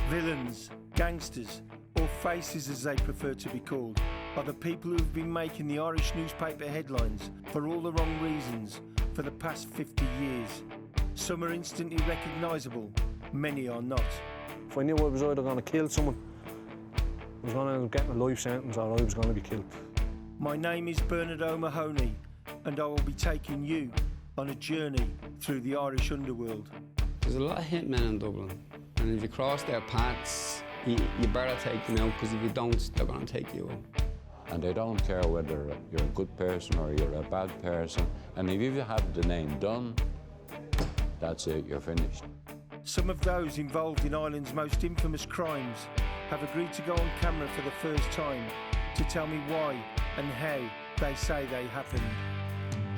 Villains, gangsters, or faces as they prefer to be called, are the people who have been making the Irish newspaper headlines for all the wrong reasons for the past 50 years. Some are instantly recognisable, many are not. If I knew I was either going to kill someone, I was going to get a life sentence, or I was going to be killed. My name is Bernard O'Mahony, and I will be taking you on a journey through the Irish underworld. There's a lot of hitmen in Dublin, and if you cross their paths, you better take them out, because if you don't, they're going to take you out. And they don't care whether you're a good person or you're a bad person. And if you have the name Dunn, that's it, you're finished. Some of those involved in Ireland's most infamous crimes have agreed to go on camera for the first time to tell me why and how they say they happened.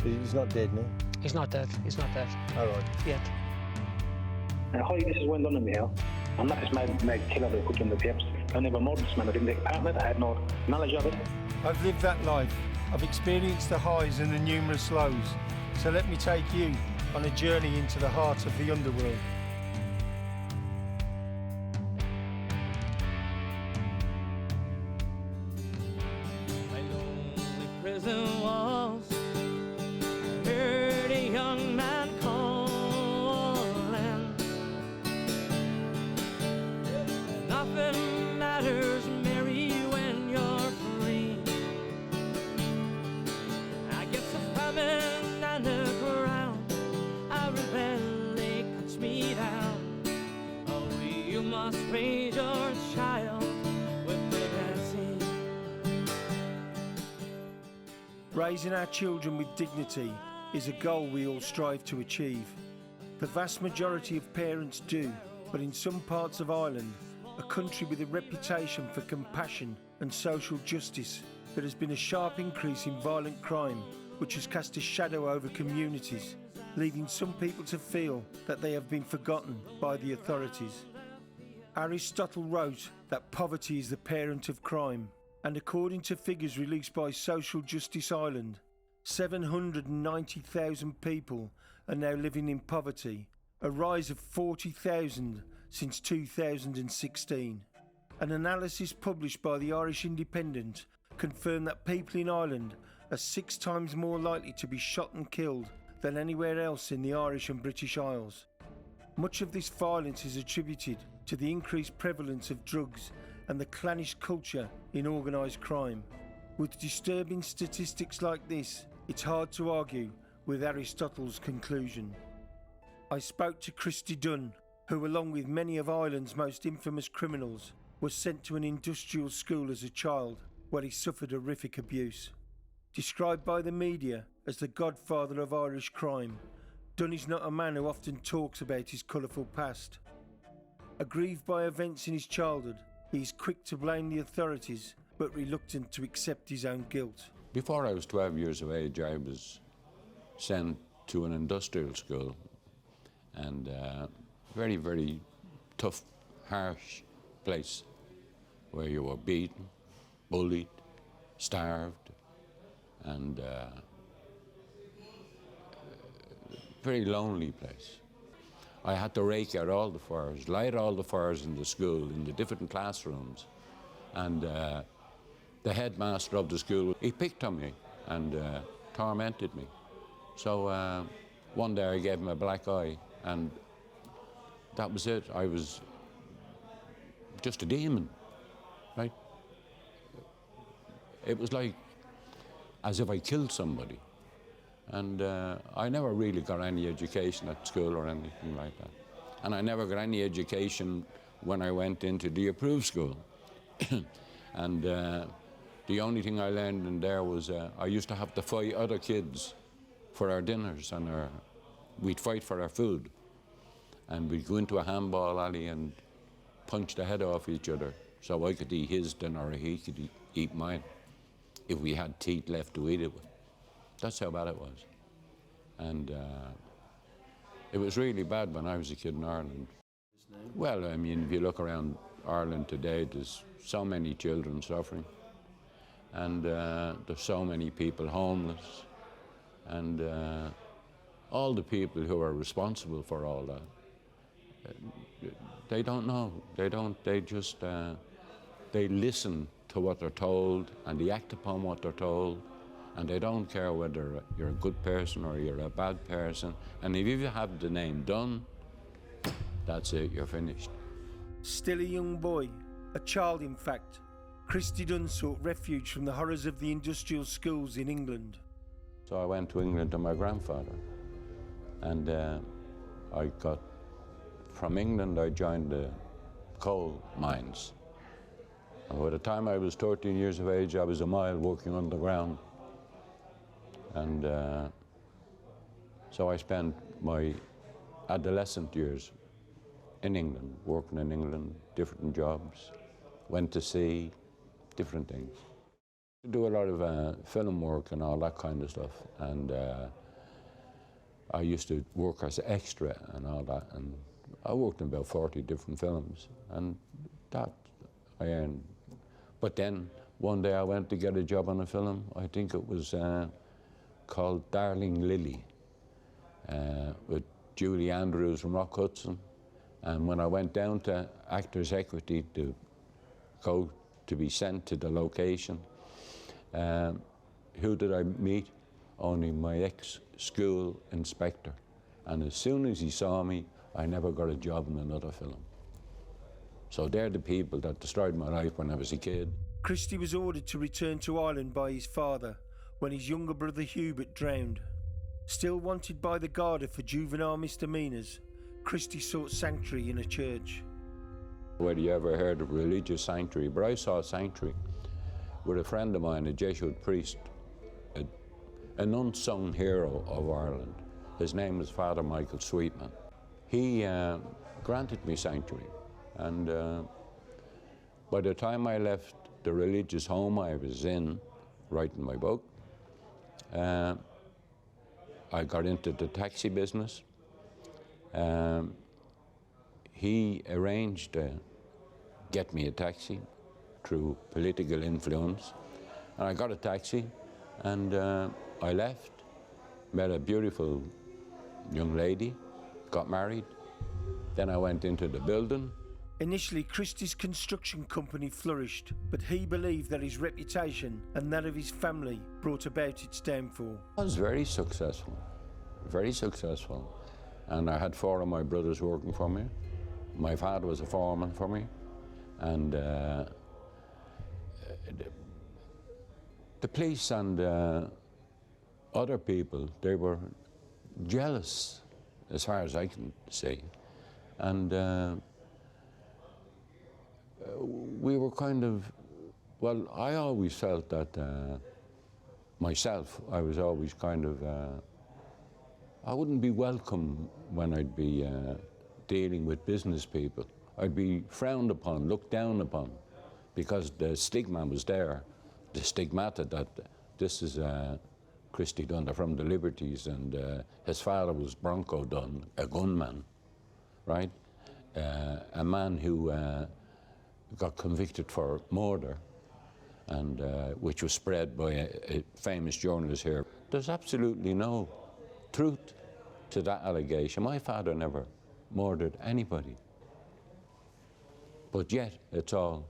He's not dead now? He's not dead. He's not dead. All right. Yet. Hi, this is Wayne Dunn here. I'm not this mad killer that put in the tapes. I never murdered this man. I didn't take part in it. I had no knowledge of it. I've lived that life. I've experienced the highs and the numerous lows. So let me take you on a journey into the heart of the underworld. My lonely prison walls heard a young man calling. Nothing matters, Mary, when you're free. I guess the famine and the ground, I rebellion cuts me down. Oh, you must raise your child with dignity. Raising our children with dignity is a goal we all strive to achieve. The vast majority of parents do, but in some parts of Ireland, a country with a reputation for compassion and social justice, there has been a sharp increase in violent crime, which has cast a shadow over communities, leading some people to feel that they have been forgotten by the authorities. Aristotle wrote that poverty is the parent of crime, and according to figures released by Social Justice Ireland, 790,000 people are now living in poverty, a rise of 40,000 since 2016. An analysis published by the Irish Independent confirmed that people in Ireland are 6 times more likely to be shot and killed than anywhere else in the Irish and British Isles. Much of this violence is attributed to the increased prevalence of drugs and the clannish culture in organised crime. With disturbing statistics like this, it's hard to argue with Aristotle's conclusion. I spoke to Christy Dunn, who, along with many of Ireland's most infamous criminals, was sent to an industrial school as a child where he suffered horrific abuse. Described by the media as the godfather of Irish crime, Dunn is not a man who often talks about his colourful past. Aggrieved by events in his childhood, he is quick to blame the authorities, but reluctant to accept his own guilt. Before I was 12 years of age, I was sent to an industrial school, and very, very tough, harsh place where you were beaten, bullied, starved, and very lonely place. I had to rake out all the fires, light all the fires in the school, in the different classrooms, and the headmaster of the school, he picked on me and tormented me. So one day I gave him a black eye, and that was it. I was just a demon, right? It was like as if I killed somebody. And I never really got any education at school or anything like that. And I never got any education when I went into the approved school. And the only thing I learned in there was I used to have to fight other kids for our dinners, and we'd fight for our food. And we'd go into a handball alley and punch the head off each other so I could eat his dinner or he could eat mine, if we had teeth left to eat it with. That's how bad it was. And it was really bad when I was a kid in Ireland. Well, I mean, if you look around Ireland today, there's so many children suffering, and there's so many people homeless, and all the people who are responsible for all that, They don't know. They don't. They just they listen to what they're told and they act upon what they're told, and they don't care whether you're a good person or you're a bad person. And if you have the name Dunn, that's it. You're finished. Still a young boy, a child in fact, Christy Dunn sought refuge from the horrors of the industrial schools in England. So I went to England to my grandfather, and from England I joined the coal mines. And by the time I was 13 years of age, I was a mile working underground. And so I spent my adolescent years in England, working in England, different jobs, went to sea, different things. I do a lot of film work and all that kind of stuff, and I used to work as an extra and all that, and I worked in about 40 different films, and that I earned. But then one day I went to get a job on a film. I think it was called Darling Lily, with Julie Andrews from Rock Hudson. And when I went down to Actors Equity to go to be sent to the location, who did I meet? Only my ex-school inspector. And as soon as he saw me, I never got a job in another film. So they're the people that destroyed my life when I was a kid. Christy was ordered to return to Ireland by his father when his younger brother Hubert drowned. Still wanted by the Garda for juvenile misdemeanours, Christy sought sanctuary in a church. Whether you ever heard of religious sanctuary, but I saw sanctuary with a friend of mine, a Jesuit priest, an unsung hero of Ireland. His name was Father Michael Sweetman. He granted me sanctuary, and by the time I left the religious home I was in, writing my book, I got into the taxi business. He arranged to get me a taxi through political influence, and I got a taxi, and I left, met a beautiful young lady, got married. Then I went into the building. Initially, Christy's construction company flourished, but he believed that his reputation and that of his family brought about its downfall. I was very successful, and I had 4 of my brothers working for me. My father was a foreman for me, and the police and other people, they were jealous, as far as I can see, and we were kind of, well, I always felt that myself, I was always kind of, I wouldn't be welcome when I'd be dealing with business people. I'd be frowned upon, looked down upon, because the stigma was there, the stigmata that this is Christy Dunn, they're from the Liberties, and his father was Bronco Dunn, a gunman, right? A man who got convicted for murder, and which was spread by a famous journalist here. There's absolutely no truth to that allegation. My father never murdered anybody. But yet, it's all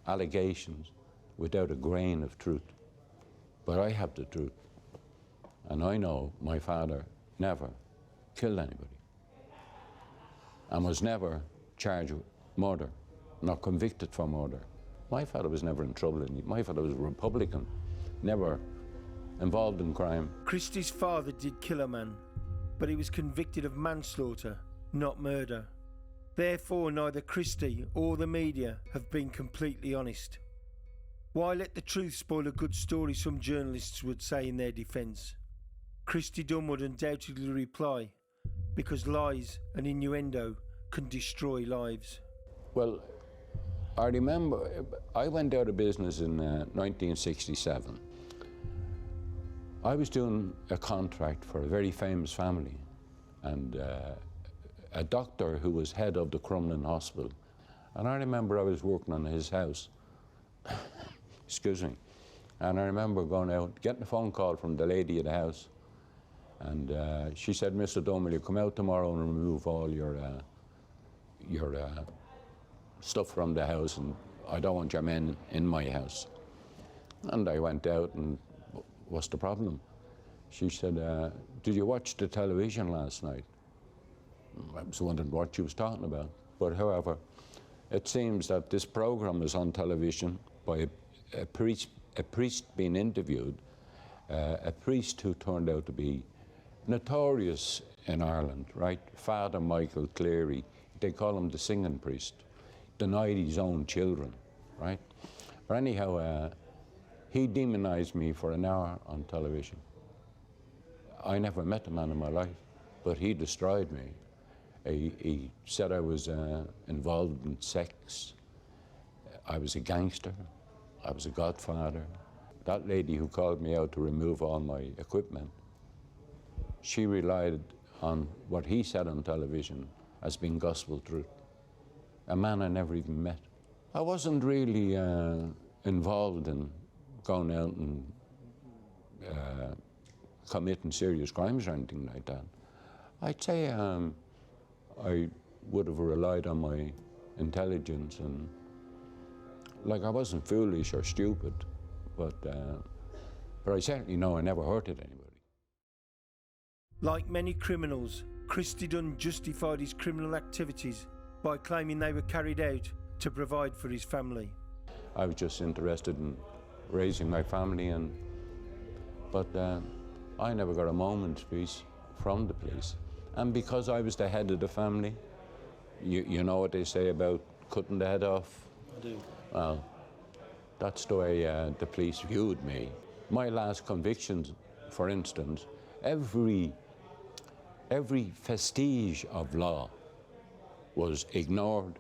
allegations without a grain of truth. But I have the truth. And I know my father never killed anybody and was never charged with murder, nor convicted for murder. My father was never in trouble. My father was a Republican, never involved in crime. Christy's father did kill a man, but he was convicted of manslaughter, not murder. Therefore, neither Christy or the media have been completely honest. Why let the truth spoil a good story, some journalists would say in their defence. Christy Dunn would undoubtedly reply, because lies and innuendo can destroy lives. Well, I remember I went out of business in 1967. I was doing a contract for a very famous family, and a doctor who was head of the Crumlin Hospital. And I remember I was working on his house, excuse me, and I remember going out, getting a phone call from the lady at the house, and she said, "Mr. Dunn, will you come out tomorrow and remove all your your stuff from the house, and I don't want your men in my house. And I went out, and what's the problem? She said, did you watch the television last night? I was wondering what she was talking about. But however, it seems that this program was on television by a priest being interviewed, a priest who turned out to be notorious in Ireland, right? Father Michael Clare, they call him the singing priest, denied his own children, right? But anyhow, he demonized me for an hour on television. I never met a man in my life, but he destroyed me. He said I was involved in sex. I was a gangster. I was a godfather. That lady who called me out to remove all my equipment, she relied on what he said on television as being gospel truth. A man I never even met. I wasn't really involved in going out and committing serious crimes or anything like that. I'd say I would have relied on my intelligence, and like I wasn't foolish or stupid, but I certainly know I never hurted anybody. Like many criminals, Christy Dunn justified his criminal activities by claiming they were carried out to provide for his family. I was just interested in raising my family, but I never got a moment's peace from the police. And because I was the head of the family, you know what they say about cutting the head off? I do. Well, that's the way the police viewed me. My last convictions, for instance, every vestige of law was ignored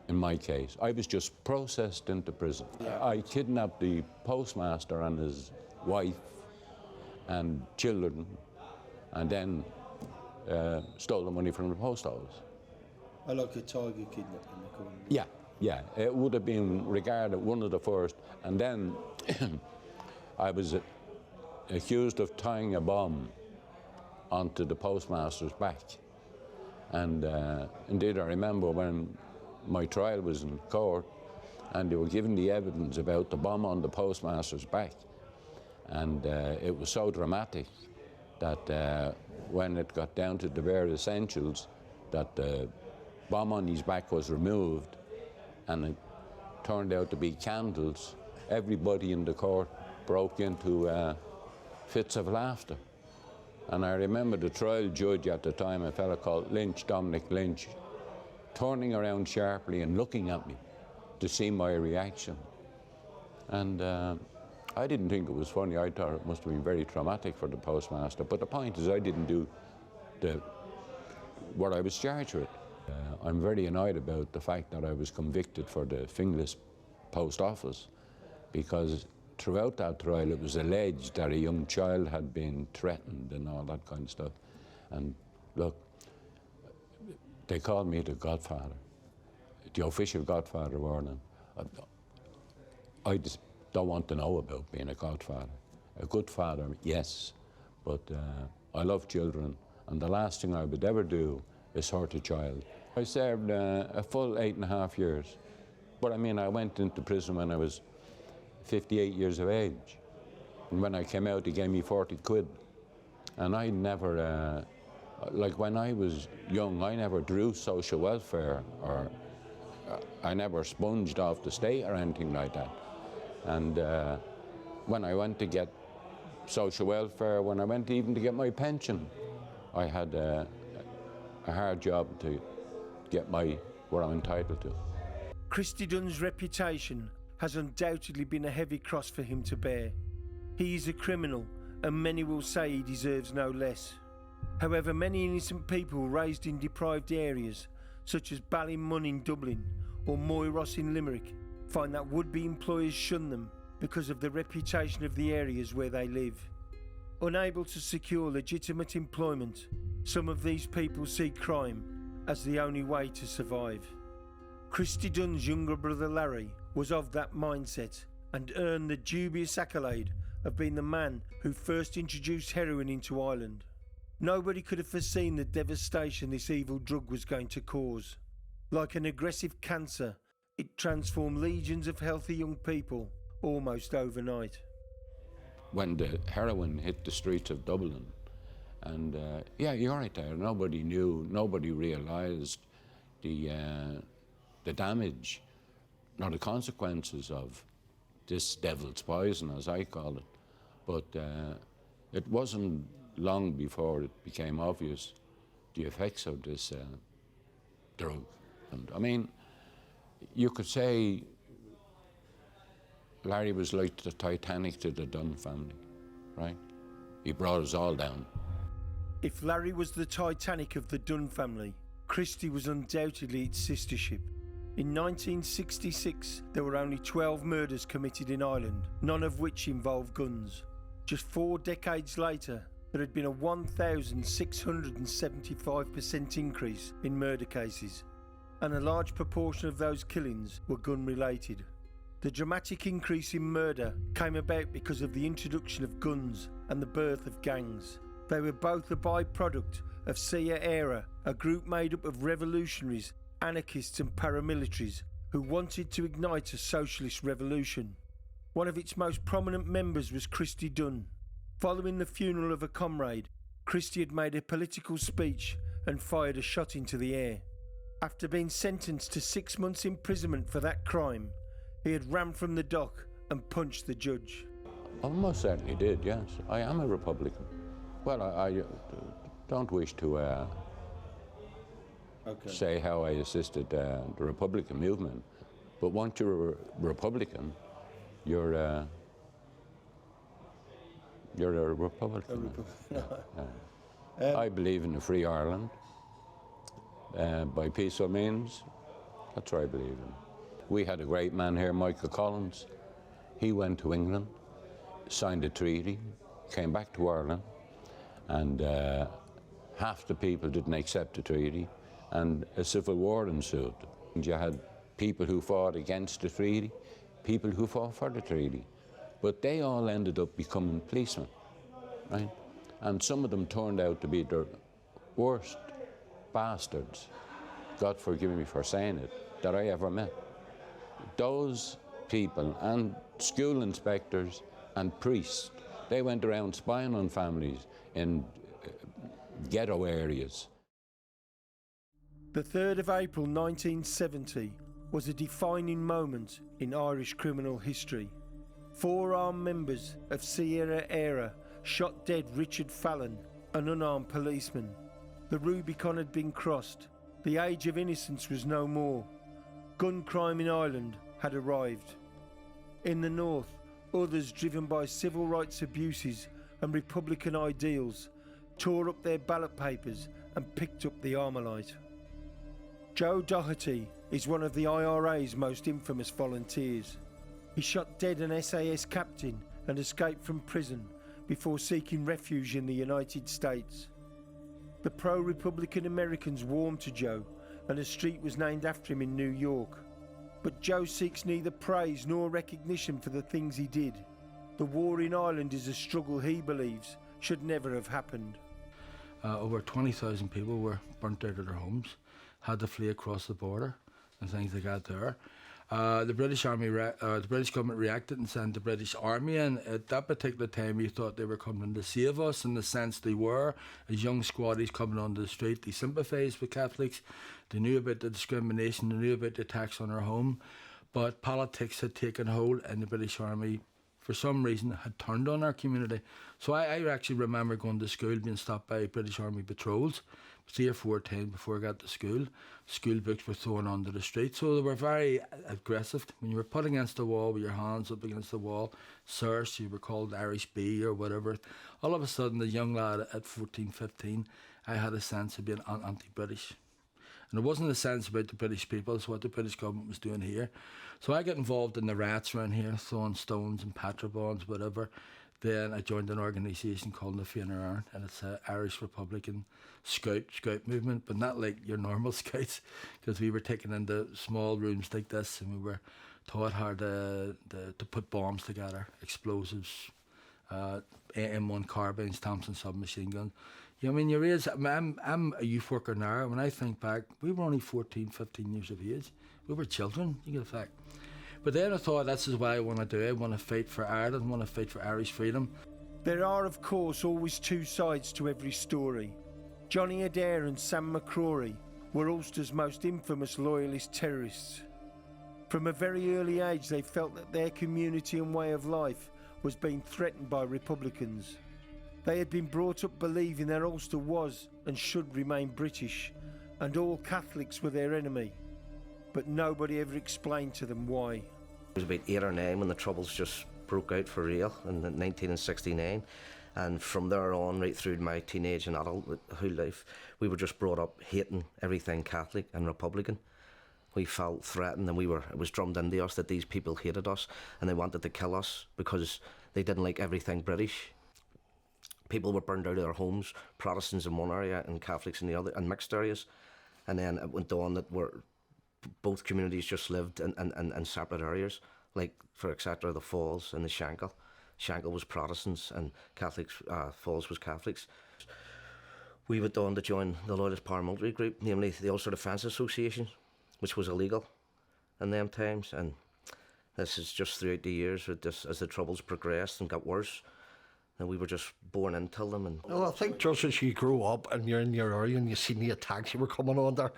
in my case. I was just processed into prison. Yeah. I kidnapped the postmaster and his wife and children, and then stole the money from the post office. I like a tiger kidnapping, they call it. Yeah, it would have been regarded one of the first, and then I was accused of tying a bomb onto the postmaster's back. And indeed, I remember when my trial was in court, and they were giving the evidence about the bomb on the postmaster's back. And it was so dramatic that when it got down to the bare essentials, that the bomb on his back was removed, and it turned out to be candles. Everybody in the court broke into fits of laughter. And I remember the trial judge at the time, a fellow called Lynch, Dominic Lynch, turning around sharply and looking at me to see my reaction. And I didn't think it was funny. I thought it must have been very traumatic for the postmaster. But the point is, I didn't do what I was charged with. I'm very annoyed about the fact that I was convicted for the Finglas post office, because throughout that trial it was alleged that a young child had been threatened and all that kind of stuff. And look, they called me the Godfather, the official Godfather warning. I just don't want to know about being a godfather. A good father, yes, but I love children, and the last thing I would ever do is hurt a child. I served a full 8.5 years, but I mean, I went into prison when I was 58 years of age, and when I came out, he gave me 40 quid, and I never, like when I was young, I never drew social welfare, or I never sponged off the state or anything like that. And when I went to get social welfare, when I went even to get my pension, I had a hard job to get what I'm entitled to. Christy Dunn's reputation has undoubtedly been a heavy cross for him to bear. He is a criminal, and many will say he deserves no less. However, many innocent people raised in deprived areas, such as Ballymun in Dublin or Moyross in Limerick, find that would-be employers shun them because of the reputation of the areas where they live. Unable to secure legitimate employment, some of these people see crime as the only way to survive. Christy Dunn's younger brother Larry was of that mindset and earned the dubious accolade of being the man who first introduced heroin into Ireland. Nobody could have foreseen the devastation this evil drug was going to cause. Like an aggressive cancer, it transformed legions of healthy young people almost overnight. When the heroin hit the streets of Dublin, and yeah, you're right there, nobody knew, nobody realised the damage, nor the consequences of this devil's poison, as I call it. But it wasn't long before it became obvious the effects of this drug. And I mean, you could say Larry was like the Titanic to the Dunn family, right? He brought us all down. If Larry was the Titanic of the Dunn family, Christy was undoubtedly its sister ship. In 1966, there were only 12 murders committed in Ireland, none of which involved guns. Just 4 decades later, there had been a 1,675% increase in murder cases, and a large proportion of those killings were gun-related. The dramatic increase in murder came about because of the introduction of guns and the birth of gangs. They were both a byproduct of Sierra Era, a group made up of revolutionaries, anarchists and paramilitaries who wanted to ignite a socialist revolution. One of its most prominent members was Christy Dunn. Following the funeral of a comrade, Christy had made a political speech and fired a shot into the air. After being sentenced to 6 months imprisonment for that crime, he had ran from the dock and punched the judge. I most certainly did, yes. I am a Republican. Well, I don't wish to say how I assisted the Republican movement, but once you're a Republican, you're a Republican. I believe in a free Ireland by peaceful means. That's what I believe in. We had a great man here, Michael Collins. He went to England, signed a treaty, came back to Ireland, and half the people didn't accept the treaty, and a civil war ensued. And you had people who fought against the treaty, people who fought for the treaty, but they all ended up becoming policemen, right? And some of them turned out to be the worst bastards, God forgive me for saying it, that I ever met. Those people, and school inspectors and priests, they went around spying on families in ghetto areas. The 3rd of April 1970 was a defining moment in Irish criminal history. 4 armed members of Sierra Era shot dead Richard Fallon, an unarmed policeman. The Rubicon had been crossed. The age of innocence was no more. Gun crime in Ireland had arrived. In the north, others driven by civil rights abuses and Republican ideals tore up their ballot papers and picked up the Armalite. Joe Doherty is one of the IRA's most infamous volunteers. He shot dead an SAS captain and escaped from prison before seeking refuge in the United States. The pro-Republican Americans warmed to Joe, and a street was named after him in New York. But Joe seeks neither praise nor recognition for the things he did. The war in Ireland is a struggle he believes should never have happened. Over 20,000 people were burnt out of their homes, had to flee across the border and things like that there. The British government reacted and sent the British Army in. At that particular time, you thought they were coming to save us, in the sense they were. As young squaddies coming onto the street, they sympathised with Catholics. They knew about the discrimination, they knew about the attacks on our home. But politics had taken hold, and the British Army, for some reason, had turned on our community. So I actually remember going to school, being stopped by British Army patrols 3 or 4 times before I got to school. School books were thrown onto the street, so they were very aggressive. When you were put against the wall with your hands up against the wall, sirs, you were called Irish B or whatever. All of a sudden, the young lad at 14, 15, I had a sense of being anti-British. And it wasn't a sense about the British people, it's what the British government was doing here. So I got involved in the riots around here, throwing stones and petrol-bombs, whatever. Then I joined an organisation called the Fianna, and it's an Irish Republican scout movement, but not like your normal scouts, because we were taken into small rooms like this, and we were taught how to put bombs together, explosives, AM1 carbines, Thompson submachine guns. Yeah, I mean, you raise, I'm a youth worker now. When I think back, we were only 14, 15 years of age. We were children, you get a fact. But then I thought, this is what I want to do. I want to fight for Ireland, I want to fight for Irish freedom. There are, of course, always two sides to every story. Johnny Adair and Sam McCrory were Ulster's most infamous loyalist terrorists. From a very early age, they felt that their community and way of life was being threatened by Republicans. They had been brought up believing that Ulster was and should remain British, and all Catholics were their enemy. But nobody ever explained to them why. I was about 8 or 9 when the Troubles just broke out for real in 1969. And from there on, right through my teenage and adulthood life, we were just brought up hating everything Catholic and Republican. We felt threatened, and it was drummed into us that these people hated us and they wanted to kill us because they didn't like everything British. People were burned out of their homes, Protestants in one area and Catholics in the other, and mixed areas. And then it went on that both communities just lived in separate areas, like, for etc., the Falls and the Shankill. Shankill was Protestants and Catholics, Falls was Catholics. We went on to join the Loyalist Paramilitary group, namely the Ulster Defence Association, which was illegal in them times. And this is just throughout the years, as the Troubles progressed and got worse, and we were just born into them. And well, I think just as you grow up and you're in your area and you see the attacks you were coming under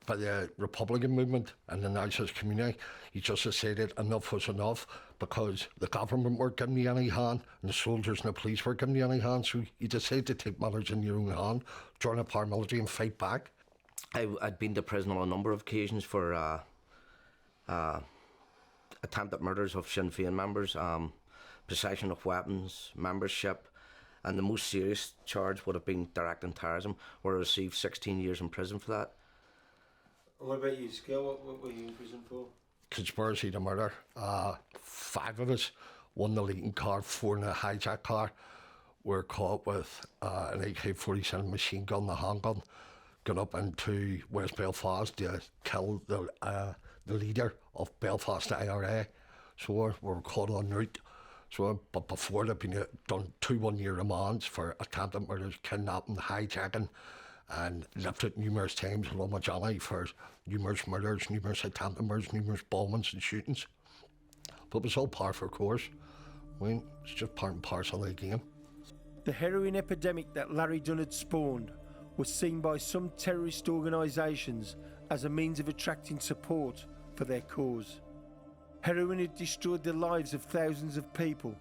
by the Republican movement and the nationalist community, you just decided enough was enough, because the government weren't giving you any hand and the soldiers and the police weren't giving you any hand, so you decided to take matters in your own hand, join the paramilitary and fight back. I'd been to prison on a number of occasions for attempted murders of Sinn Féin members, possession of weapons, membership, and the most serious charge would have been directing terrorism, where I received 16 years in prison for that. What about you, Skill? What were you in prison for? Conspiracy to murder. 5 of us, 1 in the leading car, 4 in the hijack car, were caught with an AK-47 machine gun, a handgun, got up into West Belfast to kill the leader of Belfast IRA. So we were caught en route. So, but before they'd been done 2 one-year remands for attempted murders, kidnapping, hijacking, and lifted numerous times along with Johnny for numerous murders, numerous attempted murders, numerous bombings and shootings. But it was all par for course. I mean, it's just part and parcel of the game. The heroin epidemic that Larry Dunn had spawned was seen by some terrorist organisations as a means of attracting support for their cause. Heroin had destroyed the lives of thousands of people,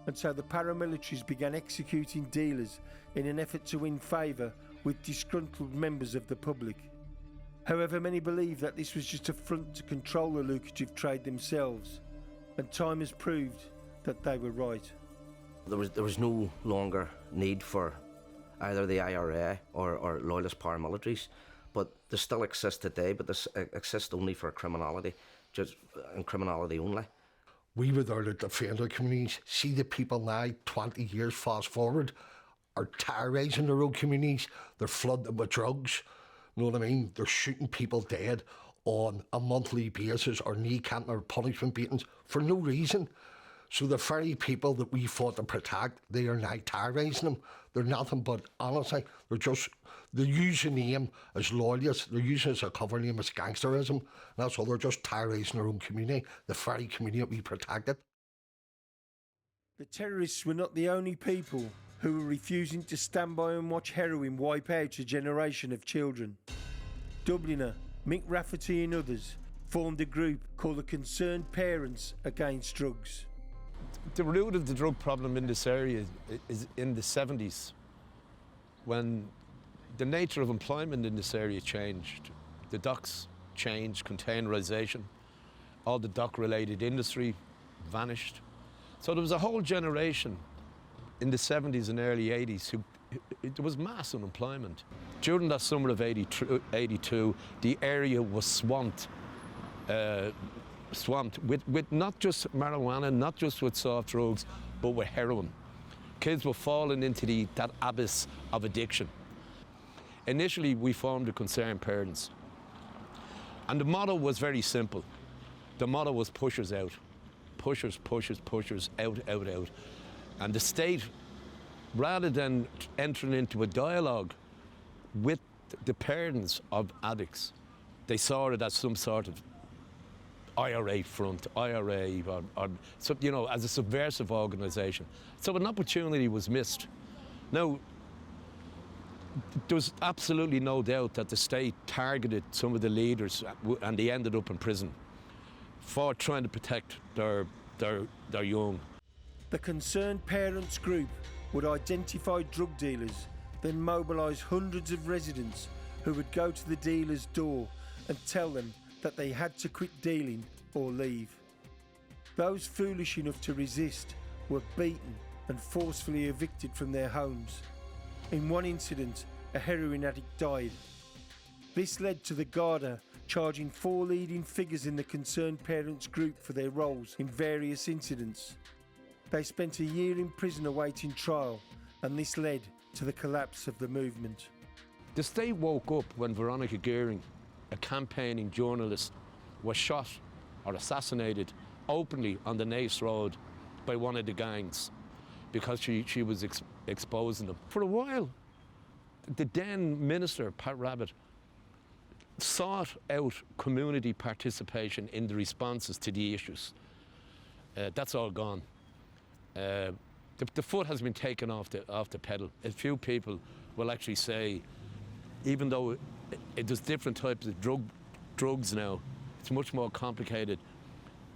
and so the paramilitaries began executing dealers in an effort to win favour with disgruntled members of the public. However, many believe that this was just a front to control the lucrative trade themselves, and time has proved that they were right. There was no longer need for either the IRA or loyalist paramilitaries, but they still exist today, but they exist only for criminality, just and criminality only. We were there to defend our communities. See the people now, 20 years fast forward, are terrorising their own communities. They're flooded with drugs. You know what I mean? They're shooting people dead on a monthly basis, or knee camping or punishment beatings for no reason. So the very people that we fought to protect, they are now terrorising them. They're nothing but, honestly, they're using the name as loyalists. They're using it as a cover name as gangsterism. That's all. They're just terrorising their own community, the very community that we protected. The terrorists were not the only people who were refusing to stand by and watch heroin wipe out a generation of children. Dubliner Mick Rafferty and others formed a group called the Concerned Parents Against Drugs. The root of the drug problem in this area is in the 70s, when the nature of employment in this area changed. The docks changed, containerisation, all the dock-related industry vanished. So there was a whole generation in the 70s and early 80s there was mass unemployment. During that summer of 82, the area was swamped with not just marijuana, not just with soft drugs, but with heroin. Kids were falling into that abyss of addiction. Initially, we formed the Concerned Parents. And the motto was very simple. The motto was pushers out. Pushers, pushers, pushers, out, out, out. And the state rather than entering into a dialogue with the parents of addicts, they saw it as some sort of IRA front, IRA, or so, you know, as a subversive organisation. So an opportunity was missed. Now, there's absolutely no doubt that the state targeted some of the leaders and they ended up in prison for trying to protect their young. The concerned parents group would identify drug dealers, then mobilise hundreds of residents who would go to the dealer's door and tell them that they had to quit dealing or leave. Those foolish enough to resist were beaten and forcefully evicted from their homes. In one incident, a heroin addict died. This led to the Garda charging 4 leading figures in the concerned parents group for their roles in various incidents. They spent a year in prison awaiting trial, and this led to the collapse of the movement. The state woke up when Veronica Gearing, a campaigning journalist, was shot or assassinated openly on the Naas Road by one of the gangs because she was exposing them. For a while, the then minister, Pat Rabbitte, sought out community participation in the responses to the issues. That's all gone. The foot has been taken off the pedal. A few people will actually say, even though there's different types of drugs now, it's much more complicated,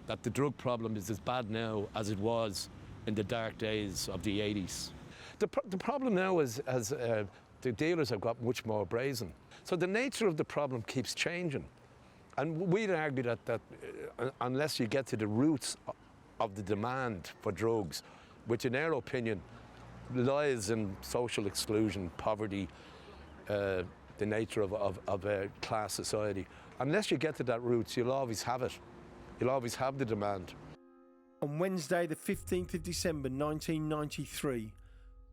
that the drug problem is as bad now as it was in the dark days of the 80s. The problem now is the dealers have got much more brazen. So the nature of the problem keeps changing. And we'd argue that unless you get to the roots of the demand for drugs, which in our opinion lies in social exclusion, poverty, the nature of a class society. Unless you get to that roots, you'll always have it. You'll always have the demand. On Wednesday, the 15th of December 1993,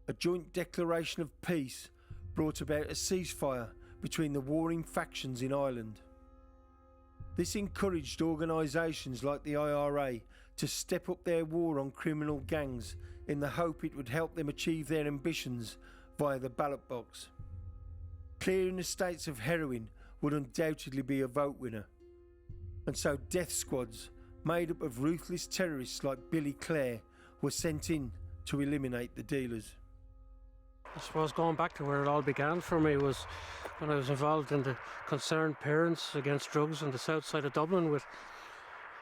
a joint declaration of peace brought about a ceasefire between the warring factions in Ireland. This encouraged organisations like the IRA to step up their war on criminal gangs in the hope it would help them achieve their ambitions via the ballot box. Clearing the states of heroin would undoubtedly be a vote winner, and so death squads made up of ruthless terrorists like Billy Clare were sent in to eliminate the dealers. I suppose going back to where it all began for me was when I was involved in the Concerned Parents Against Drugs on the south side of Dublin with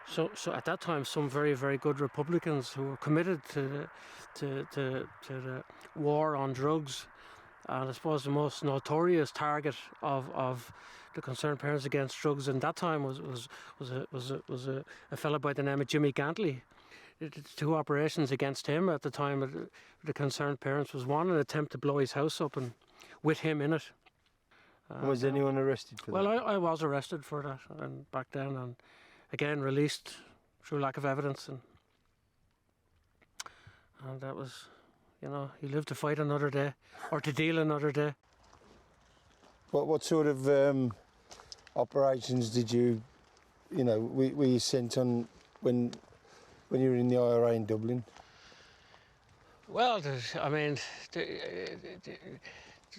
so at that time some very, very good Republicans who were committed to the war on drugs. And I suppose the most notorious target of the Concerned Parents Against Drugs in that time was a fellow by the name of Jimmy Gantley. The 2 operations against him at the time of the Concerned Parents was one, an attempt to blow his house up and with him in it. Was anyone arrested for that? Well, I was arrested for that and back then, and again released through lack of evidence, and that was, you know, you live to fight another day or to deal another day. What sort of operations did you were you sent on when you were in the IRA in Dublin? Well, I mean,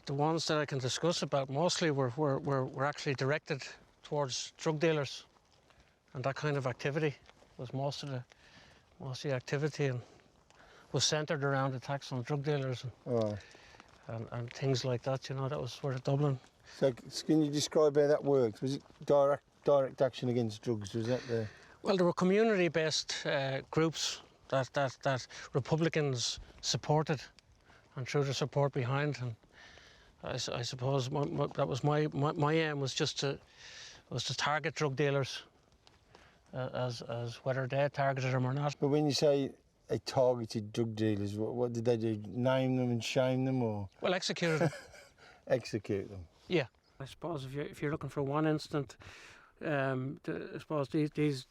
the ones that I can discuss about mostly were actually directed towards drug dealers, and that kind of activity was most of the activity, and was centred around attacks on drug dealers and things like that. You know, that was sort of Dublin. So can you describe how that worked? Was it direct action against drugs? Was that the? Well, there were community-based groups that Republicans supported and threw their support behind, and I suppose that was my aim was to target drug dealers as whether they targeted them or not. But when you say they targeted drug dealers, what did they do? Name them and shame them, or? Well, execute them. Execute them. Yeah, I suppose if you're looking for one instant. I suppose these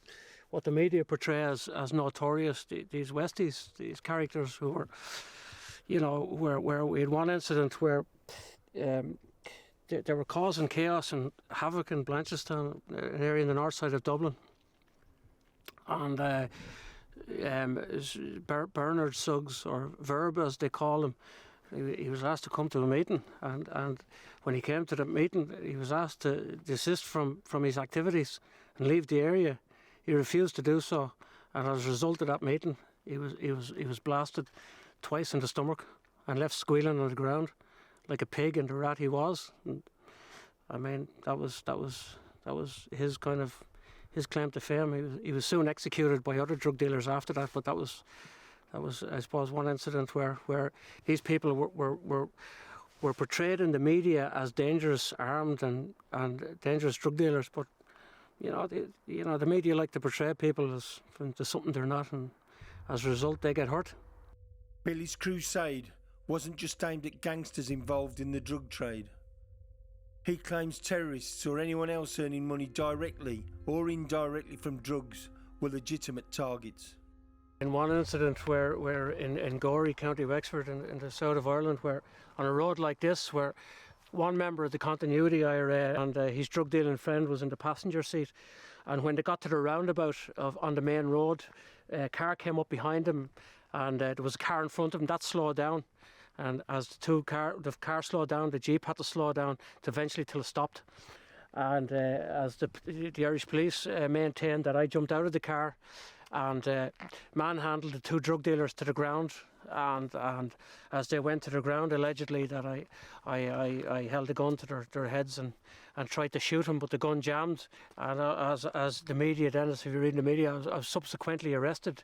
what the media portray as notorious, these Westies, these characters who were, you know, where we had one incident where they were causing chaos and havoc in Blanchardstown, an area in the north side of Dublin, and Bernard Suggs, or Verb as they call him, he was asked to come to a meeting, and when he came to the meeting, he was asked to desist from his activities and leave the area. He refused to do so, and as a result of that meeting, he was blasted twice in the stomach and left squealing on the ground like a pig and the rat he was. And, I mean, that was his kind of his claim to fame. He was soon executed by other drug dealers after that, but that was I suppose one incident where these people were portrayed in the media as dangerous, armed and dangerous drug dealers, but the media like to portray people as into something they're not, and as a result they get hurt. Billy's crusade wasn't just aimed at gangsters involved in the drug trade. He claims terrorists or anyone else earning money directly or indirectly from drugs were legitimate targets. In one incident where in Gorey, County Wexford, in the south of Ireland, where on a road like this, where one member of the Continuity IRA and his drug dealing friend was in the passenger seat, and when they got to the roundabout on the main road, a car came up behind him, and there was a car in front of him that slowed down, and as the car slowed down, the Jeep had to slow down eventually till it stopped. And as the Irish police maintained that I jumped out of the car and manhandled the two drug dealers to the ground, and as they went to the ground, allegedly that I held a gun to their heads and tried to shoot them, but the gun jammed. And as the media then, as if you're reading the media, I was subsequently arrested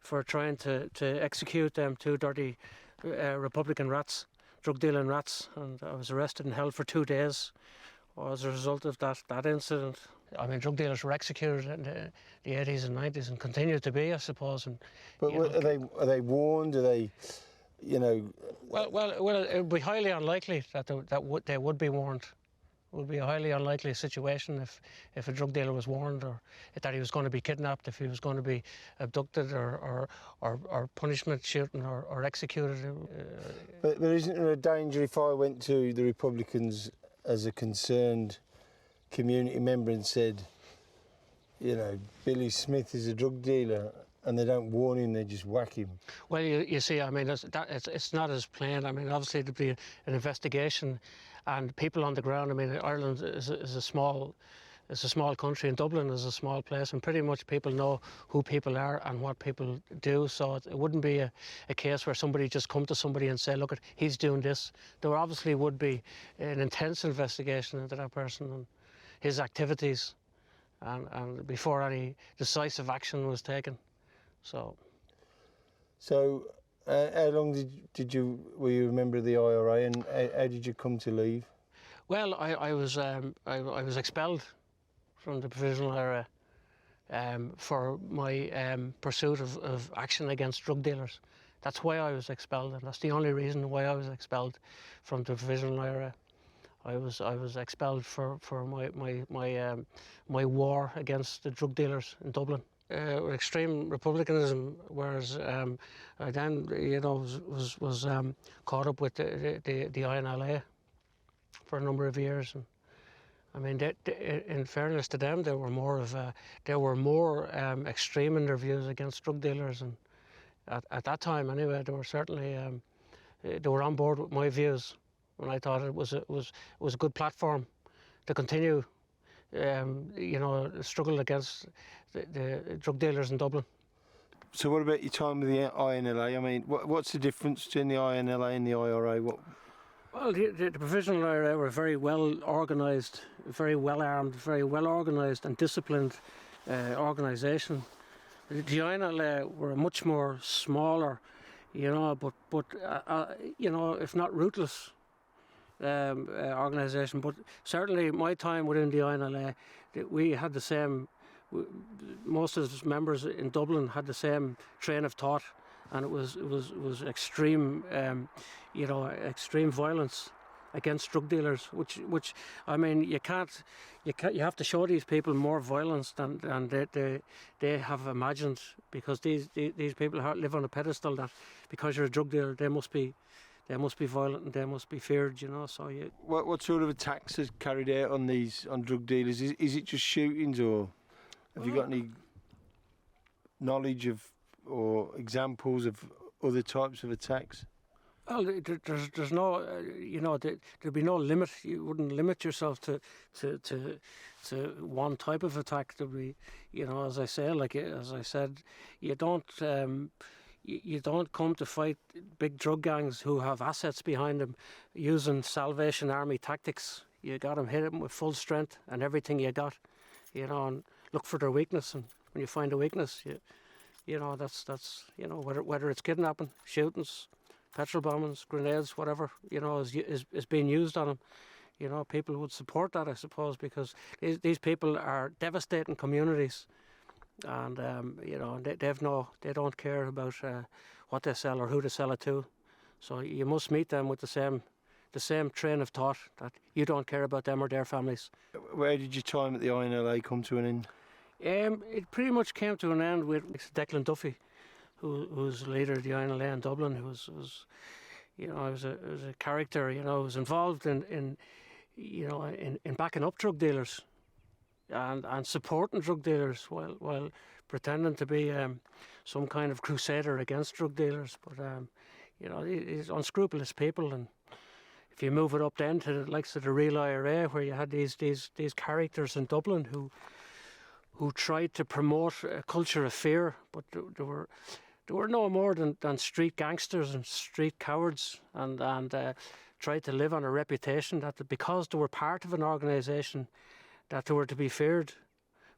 for trying to execute them two dirty Republican rats, drug dealing rats, and I was arrested and held for 2 days as a result of that incident. I mean, drug dealers were executed in the 80s and 90s and continue to be, I suppose. And, but are they warned? Are they, Well, it would be highly unlikely that they would be warned. It would be a highly unlikely situation if a drug dealer was warned, or that he was going to be kidnapped, if he was going to be abducted or punishment shooting or executed. But isn't there a danger if I went to the Republicans as a concerned community member and said, Billy Smith is a drug dealer, and they don't warn him, they just whack him? Well, you see, I mean, it's not as plain. I mean, obviously there'd be an investigation, and people on the ground. I mean, Ireland is a small country, and Dublin is a small place, and pretty much people know who people are and what people do. So it wouldn't be a case where somebody just come to somebody and say, look, he's doing this. There obviously would be an intense investigation into that person and his activities, and before any decisive action was taken. So how long were you a member of the IRA, and how did you come to leave? Well, I was expelled from the Provisional IRA for my pursuit of action against drug dealers. That's why I was expelled, and that's the only reason why I was expelled from the Provisional IRA. I was expelled for my war against the drug dealers in Dublin. Extreme republicanism, whereas I then was caught up with the INLA for a number of years, and I mean, in fairness to them, they were more extreme in their views against drug dealers, and at that time anyway, they were certainly they were on board with my views, and I thought it was a good platform to continue struggle against the drug dealers in Dublin. So what about your time with the INLA? I mean, what's the difference between the INLA and the IRA? Well, the Provisional IRA were very well organised, very well armed, very well organised and disciplined organisation. The INLA were a much more smaller, but if not ruthless organisation. But certainly my time within the INLA, we had the same. Most of the members in Dublin had the same train of thought, and it was extreme, extreme violence against drug dealers. Which I mean, you have to show these people more violence than they have imagined, because these people live on a pedestal that because you're a drug dealer, they must be violent and they must be feared. So what sort of attacks is carried out on drug dealers? Is it just shootings, or have you got any knowledge of or examples of other types of attacks? Well, there's no, there'd be no limit. You wouldn't limit yourself to one type of attack. There'd be, as I said, you don't come to fight big drug gangs who have assets behind them using Salvation Army tactics. You got them, hit them with full strength and everything you got, and look for their weakness. And when you find a weakness, that's whether it's kidnapping, shootings, petrol bombings, grenades, whatever, is being used on them. People would support that, I suppose, because these people are devastating communities, and they don't care about what they sell or who they sell it to. So you must meet them with the same train of thought that you don't care about them or their families. Where did your time at the INLA come to an end? It pretty much came to an end with Declan Duffy, who's the leader of the INLA in Dublin, who was a character, who was involved in backing up drug dealers and supporting drug dealers while pretending to be some kind of crusader against drug dealers. But these unscrupulous people, and if you move it up then to the likes of the real IRA, where you had these characters in Dublin who tried to promote a culture of fear, but they were no more than street gangsters and street cowards, and tried to live on a reputation that because they were part of an organisation that they were to be feared.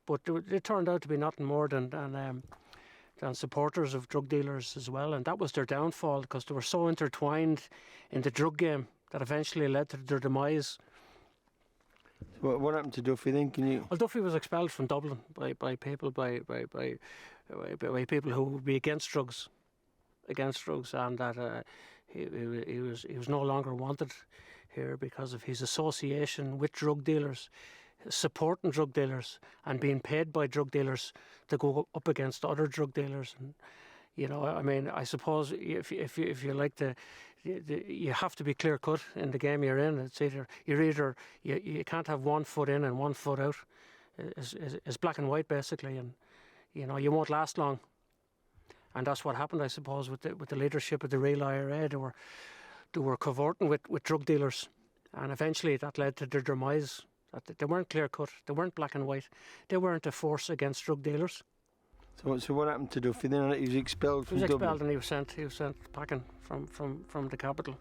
But they turned out to be nothing more than supporters of drug dealers as well, and that was their downfall, because they were so intertwined in the drug game that eventually led to their demise. What happened to Duffy then? Well, Duffy was expelled from Dublin by people who would be against drugs, and that he was no longer wanted here because of his association with drug dealers, supporting drug dealers, and being paid by drug dealers to go up against other drug dealers. And I suppose if you like you have to be clear cut in the game you're in. It's either you can't have 1 foot in and 1 foot out. It's black and white basically, and you won't last long. And that's what happened, I suppose, with the leadership of the real IRA. They were cavorting with drug dealers, and eventually that led to their demise. That they weren't clear cut. They weren't black and white. They weren't a force against drug dealers. So what happened to Duffy then? He was expelled from Dublin? He was expelled, and he was sent packing from the capital.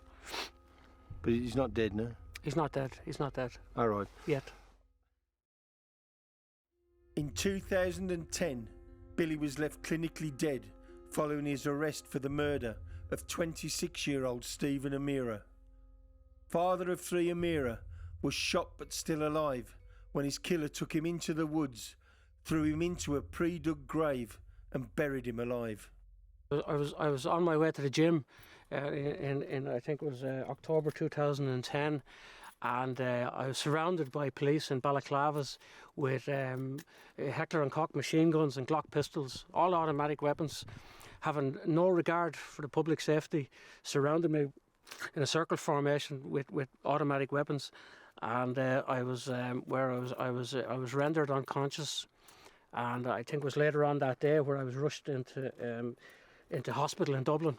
But he's not dead now? He's not dead. All right. Yet. In 2010, Billy was left clinically dead following his arrest for the murder of 26-year-old Stephen Amira. Father of 3 Amira was shot but still alive when his killer took him into the woods, threw him into a pre-dug grave and buried him alive. I was on my way to the gym in I think it was October 2010, and I was surrounded by police in balaclavas with Heckler and Koch machine guns and Glock pistols, all automatic weapons, having no regard for the public safety, surrounded me in a circle formation with automatic weapons, and I was rendered unconscious, and I think it was later on that day where I was rushed into hospital in Dublin,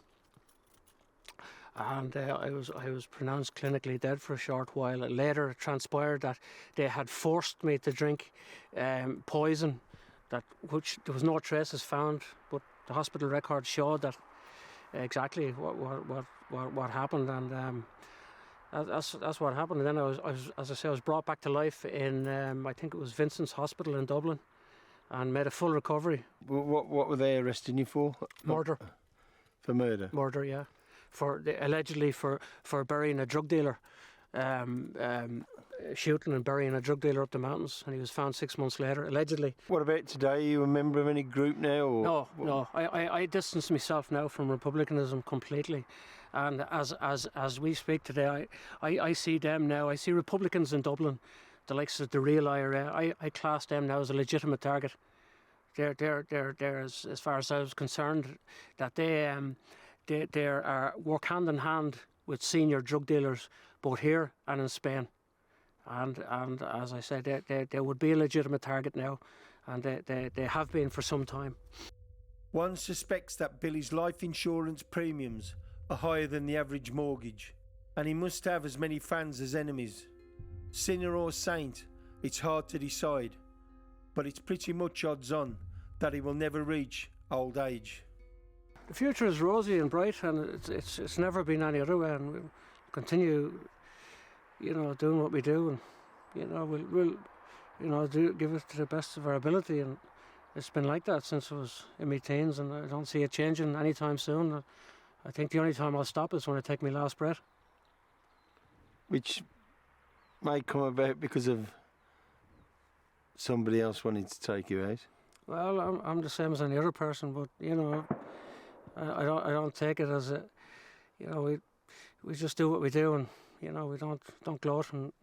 and I was pronounced clinically dead for a short while. Later it transpired that they had forced me to drink poison, which there was no traces found, but the hospital records showed that exactly what happened, and that's what happened. And then I was, as I say, I was brought back to life in I think it was Vincent's Hospital in Dublin, and made a full recovery. What were they arresting you for? Murder. For murder? Murder, yeah. Allegedly for burying a drug dealer, shooting and burying a drug dealer up the mountains, and he was found 6 months later, allegedly. What about today? Are you a member of any group now? Or No. I distance myself now from republicanism completely, and as we speak today, I see them now. I see Republicans in Dublin, the likes of the real IRA. I class them now as a legitimate target. They're as far as I was concerned, that they work hand in hand with senior drug dealers both here and in Spain, and as I said, they would be a legitimate target now, and they have been for some time. One suspects that Billy's life insurance premiums are higher than the average mortgage, and he must have as many fans as enemies. Sinner or saint, it's hard to decide, but it's pretty much odds on that he will never reach old age. The future is rosy and bright, and it's never been any other way, and we'll continue, doing what we do, and we'll give it to the best of our ability, and it's been like that since I was in my teens, and I don't see it changing anytime soon. I think the only time I'll stop is when I take my last breath. Which may come about because of somebody else wanting to take you out. Well, I'm the same as any other person, but I don't take it as a, we just do what we do, and we don't gloat, and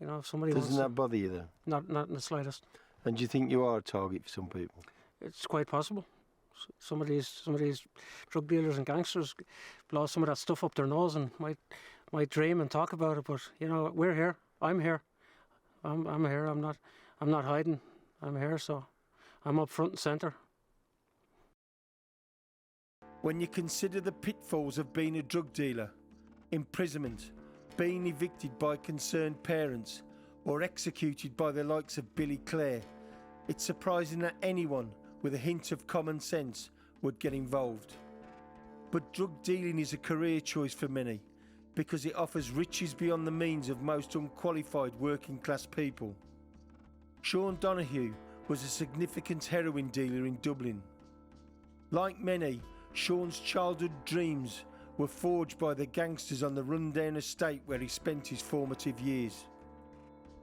if somebody Doesn't that bother you though? Not in the slightest. And do you think you are a target for some people? It's quite possible. Some of these drug dealers and gangsters blow some of that stuff up their nose and might dream and talk about it, but we're here. I'm here. I'm here. I'm not hiding. I'm here, so I'm up front and centre. When you consider the pitfalls of being a drug dealer, imprisonment, being evicted by concerned parents, or executed by the likes of Billy Clare, it's surprising that anyone with a hint of common sense would get involved. But drug dealing is a career choice for many because it offers riches beyond the means of most unqualified working class people. Sean Donahue was a significant heroin dealer in Dublin. Like many, Sean's childhood dreams were forged by the gangsters on the rundown estate where he spent his formative years.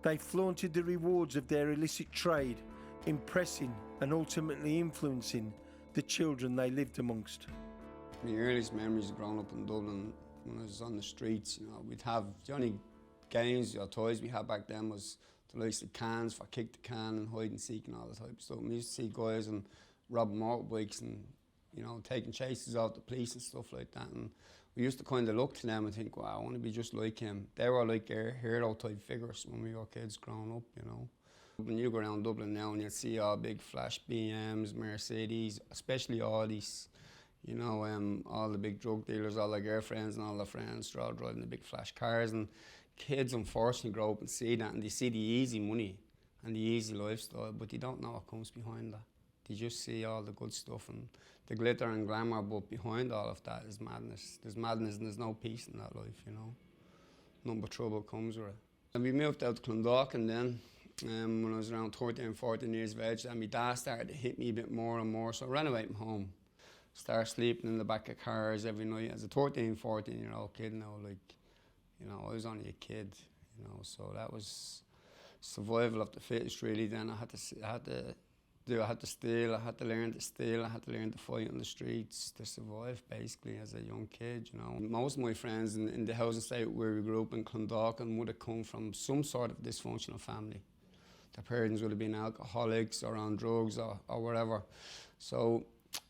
They flaunted the rewards of their illicit trade, impressing and ultimately influencing the children they lived amongst. My earliest memories of growing up in Dublin, when I was on the streets, we'd have the only games or toys we had back then was the likes of cans for kick the can and hide and seek and all that type of stuff. We used to see guys and robbing motorbikes and taking chases off the police and stuff like that. And we used to kind of look to them and think, wow, I want to be just like him. They were like hero type figures when we were kids growing up, When you go around Dublin now and you see all big flash BMs, Mercedes, especially Audis, all the big drug dealers, all their girlfriends and all their friends, they're all driving the big flash cars. And kids unfortunately grow up and see that, and they see the easy money and the easy lifestyle, but they don't know what comes behind that. They just see all the good stuff and the glitter and glamour, but behind all of that is madness. There's madness and there's no peace in that life, Nothing but trouble comes with it. And we moved out to Clondalkin then, when I was around 13, 14 years of age, and my dad started to hit me a bit more and more, so I ran away from home. Started sleeping in the back of cars every night as a 13, 14-year-old kid now, I was only a kid, so that was survival of the fittest really. Then I had to steal, I had to learn to steal, I had to learn to fight on the streets to survive basically as a young kid, Most of my friends in the housing estate where we grew up in Clondalkin would have come from some sort of dysfunctional family. Their parents would have been alcoholics or on drugs or whatever. So,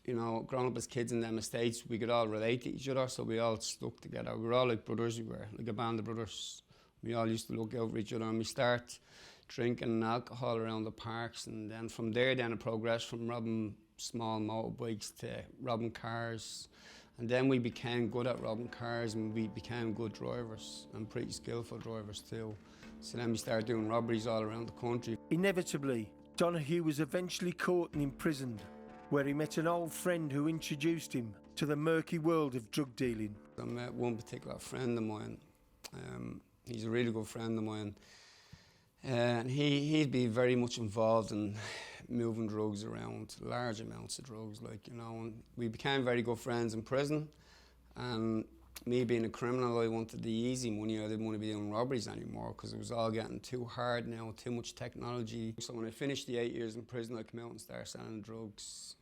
growing up as kids in them estates, we could all relate to each other, so we all stuck together. We were all like brothers, we were like a band of brothers. We all used to look out for each other, and we start drinking alcohol around the parks, and then from there it progressed from robbing small motorbikes to robbing cars. And then we became good at robbing cars, and we became good drivers, and pretty skillful drivers too. So then we started doing robberies all around the country. Inevitably, Donahue was eventually caught and imprisoned, where he met an old friend who introduced him to the murky world of drug dealing. I met one particular friend of mine. He's a really good friend of mine. And he'd be very much involved in moving drugs around, large amounts of drugs, and we became very good friends in prison. And me being a criminal, I wanted the easy money. I didn't want to be doing robberies anymore because it was all getting too hard now, too much technology. So when I finished the 8 years in prison, I came out and started selling drugs.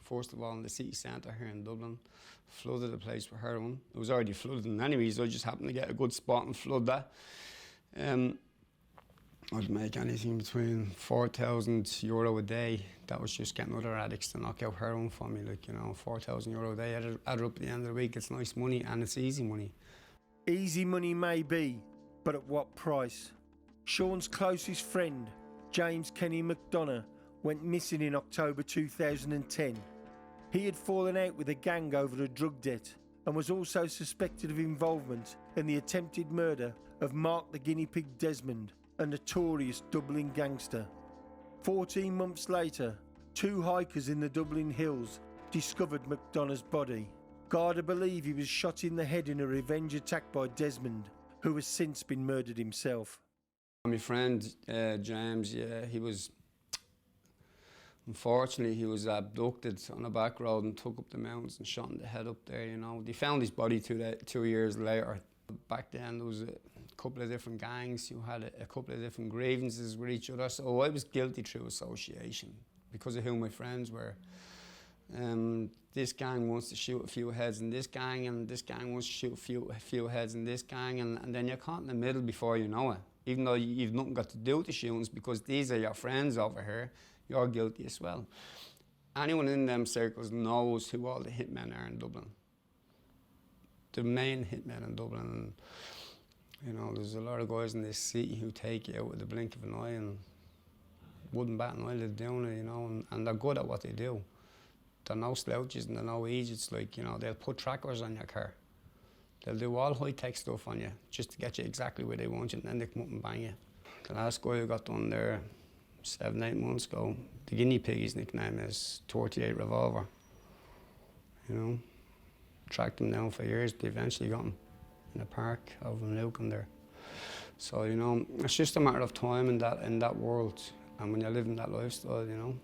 First of all in the city centre here in Dublin, flooded the place with heroin. It was already flooded anyways, I just happened to get a good spot and flood that. I'd make anything between €4,000 a day. That was just getting other addicts to knock out heroin for me, €4,000 a day. Added up at the end of the week, it's nice money and it's easy money. Easy money may be, but at what price? Sean's closest friend, James Kenny McDonough, went missing in October 2010. He had fallen out with a gang over a drug debt, and was also suspected of involvement in the attempted murder of Mark the Guinea Pig Desmond, a notorious Dublin gangster. 14 months later, 2 hikers in the Dublin hills discovered McDonough's body. Garda believe he was shot in the head in a revenge attack by Desmond, who has since been murdered himself. My friend James, unfortunately he was abducted on a back road and took up the mountains and shot in the head up there, you know. They found his body 2 years later. Back then there was a couple of different gangs who had a couple of different grievances with each other, so I was guilty through association because of who my friends were. This gang wants to shoot a few heads in this gang, and this gang wants to shoot a few heads in this gang, and then you're caught in the middle before you know it. Even though you've nothing got to do with the shootings, because these are your friends over here, you're guilty as well. Anyone in them circles knows who all the hitmen are in Dublin. The main hitmen in Dublin. And, you know, there's a lot of guys in this city who take you out with the blink of an eye and wouldn't bat an eyelid down it, you know, and they're good at what they do. They're no slouches and they're no idiots, like, you know, they'll put trackers on your car. They'll do all high-tech stuff on you just to get you exactly where they want you, and then they come up and bang you. The last guy who got done there 7, 8 months ago, the guinea pig, his nickname is 38 Revolver. You know, tracked him down for years, but eventually got him in a park over in Lucan there. So, you know, it's just a matter of time in that world, and when you're living that lifestyle, you know.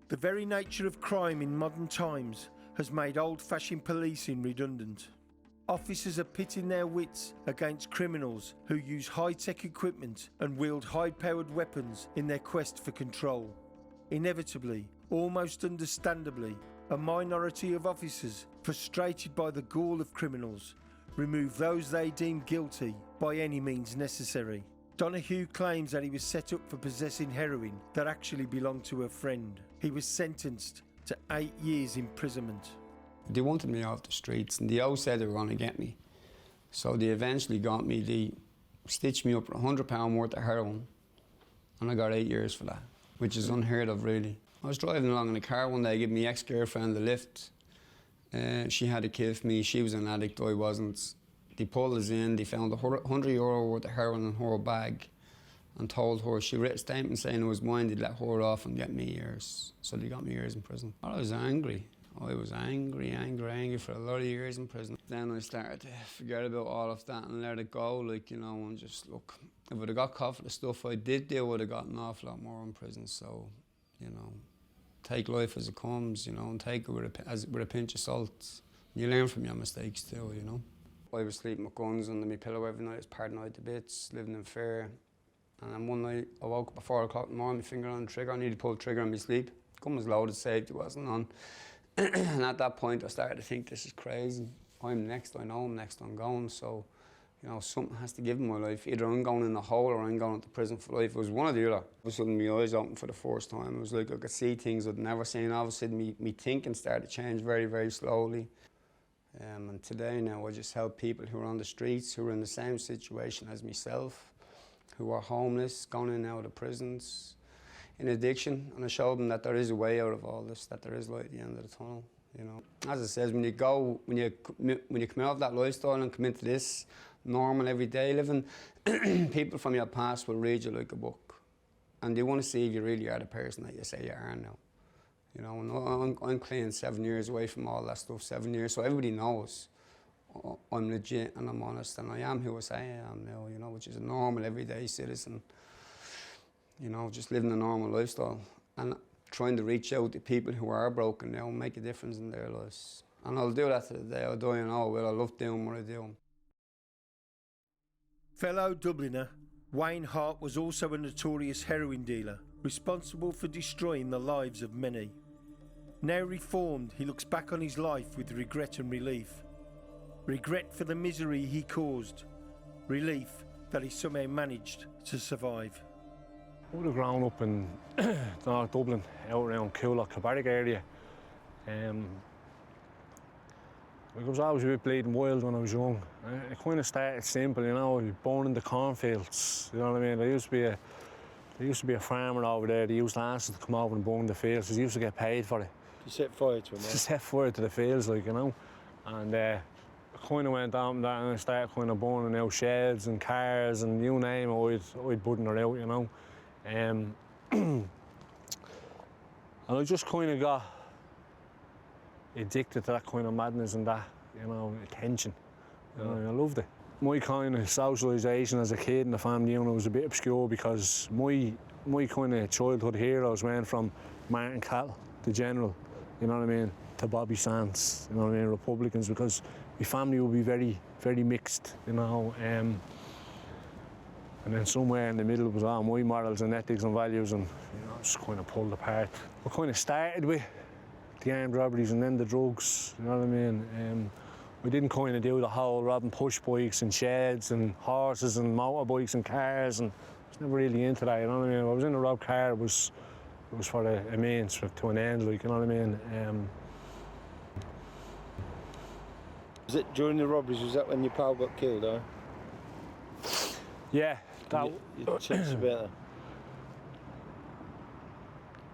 The very nature of crime in modern times has made old-fashioned policing redundant. Officers are pitting their wits against criminals who use high-tech equipment and wield high-powered weapons in their quest for control. Inevitably, almost understandably, a minority of officers, frustrated by the gall of criminals, remove those they deem guilty by any means necessary. Donahue claims that he was set up for possessing heroin that actually belonged to a friend. He was sentenced to 8 years imprisonment. They wanted me off the streets, and they all said they were going to get me. So they eventually got me. They stitched me up for £100 worth of heroin, and I got 8 years for that, which is unheard of, really. I was driving along in a car one day, giving my ex-girlfriend a lift. She had a kid for me. She was an addict, I wasn't. They pulled us in. They found €100 worth of heroin in her bag and told her, she wrote a statement saying it was mine, they'd let her off and get me years. So they got me years in prison. I was angry. I was angry for a lot of years in prison. Then I started to forget about all of that and let it go, like, you know, and just look. If I'd have got caught for the stuff I did do, I would have got an awful lot more in prison. So, you know, take life as it comes, you know, and take it with a pinch of salt. You learn from your mistakes too, you know. I was sleeping with guns under my pillow every night. I was paranoid to bits, living in fear. And then one night I woke up at 4 o'clock in the morning, my finger on the trigger. I needed to pull the trigger in my sleep. Gun was loaded, safety wasn't on. And at that point I started to think, this is crazy. I'm next, I know I'm next, I'm going. So, you know, something has to give in my life. Either I'm going in the hole or I'm going into prison for life. It was one or the other. All of a sudden my eyes opened for the first time. It was like I could see things I'd never seen. All of a sudden me thinking started to change very, very slowly. And today now I just help people who are on the streets, who are in the same situation as myself, who are homeless, going in and out of prisons, in addiction, and I show them that there is a way out of all this, that there is light at the end of the tunnel, you know. As it says, when you come out of that lifestyle and come into this normal everyday living, people from your past will read you like a book, and they want to see if you really are the person that you say you are now. You know, and I'm clean 7 years away from all that stuff, 7 years, so everybody knows I'm legit and I'm honest and I am who I say I am now, you know, which is a normal everyday citizen, you know, just living a normal lifestyle and trying to reach out to people who are broken now and make a difference in their lives. And I'll do that to the day I die, and I love doing what I do. Fellow Dubliner Wayne Hart was also a notorious heroin dealer, responsible for destroying the lives of many. Now reformed, he looks back on his life with regret and relief. Regret for the misery he caused, relief that he somehow managed to survive. I would have grown up in North Dublin, out around Coolock, Cabarrick area. I was always a bit bleeding wild when I was young. It kind of started simple, you know, born in the cornfields, you know what I mean? There used to be a farmer over there. They used lancers to come over and burn the fields. They used to get paid for it. You set fire to them, right? Set fire to the fields, like, you know. And kind of went down that and I started kind of burning out sheds and cars and you name it, I'd burn her out, you know. And I just kind of got addicted to that kind of madness and that, you know, attention. You know, I loved it. My kind of socialisation as a kid in the family unit was a bit obscure because my kind of childhood heroes went from Martin Cattle, the General, you know what I mean, to Bobby Sands, you know what I mean, Republicans, because my family would be very, very mixed, you know. And then somewhere in the middle was all my morals and ethics and values, and you know, just kind of pulled apart. We kind of started with the armed robberies and then the drugs, you know what I mean. We didn't kind of do the whole robbing push bikes and sheds and horses and motorbikes and cars, and I was never really into that, you know what I mean. If I was in a robbed car, it was for a means to an end, like, you know what I mean. Was it during the robberies, was that when your pal got killed, huh? Yeah. You chats about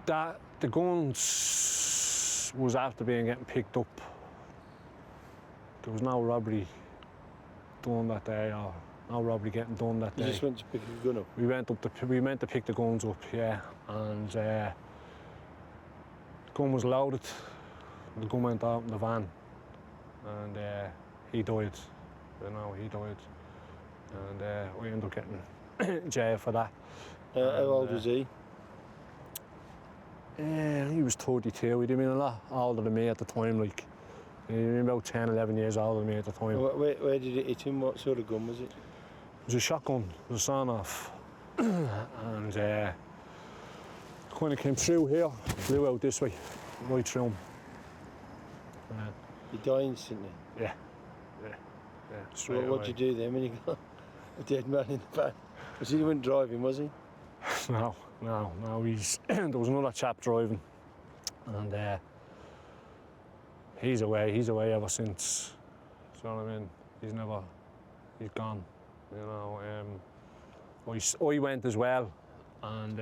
that. The guns was after getting picked up. There was no robbery done that day, or no robbery getting done that day. You just went to pick a gun up? We went to pick the guns up, yeah. And the gun was loaded. The gun went out in the van, and he died. You know, he died, and we ended up getting jail for that. How old was he? He was 32. He'd been a lot older than me at the time, like. He'd been about 10, 11 years older than me at the time. Where did it hit him? What sort of gun was it? It was a shotgun. It was a sawn-off. And kind of came through here, flew out this way, right through him. He died instantly? Yeah. So what'd you do then when you got a dead man in the van? Was he the one driving, was he? No, there was another chap driving, and he's away ever since. Do you know what I mean? He's gone, you know. I went as well, and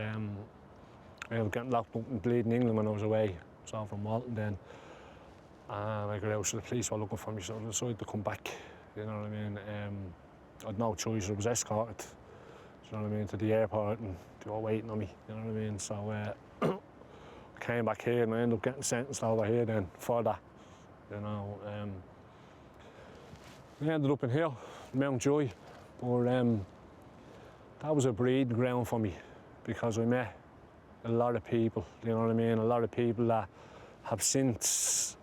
I was getting locked up in Bleeding England when I was away. I was over from Walton then, and I got out, so the police were looking for me, so I decided to come back, you know what I mean. I had no choice. I was escorted, do you know what I mean, to the airport, and they were waiting on me, you know what I mean. So I came back here and I ended up getting sentenced over here then for that, you know. I ended up in here, Mount Joy, but that was a breeding ground for me because I met a lot of people, you know what I mean, a lot of people that have since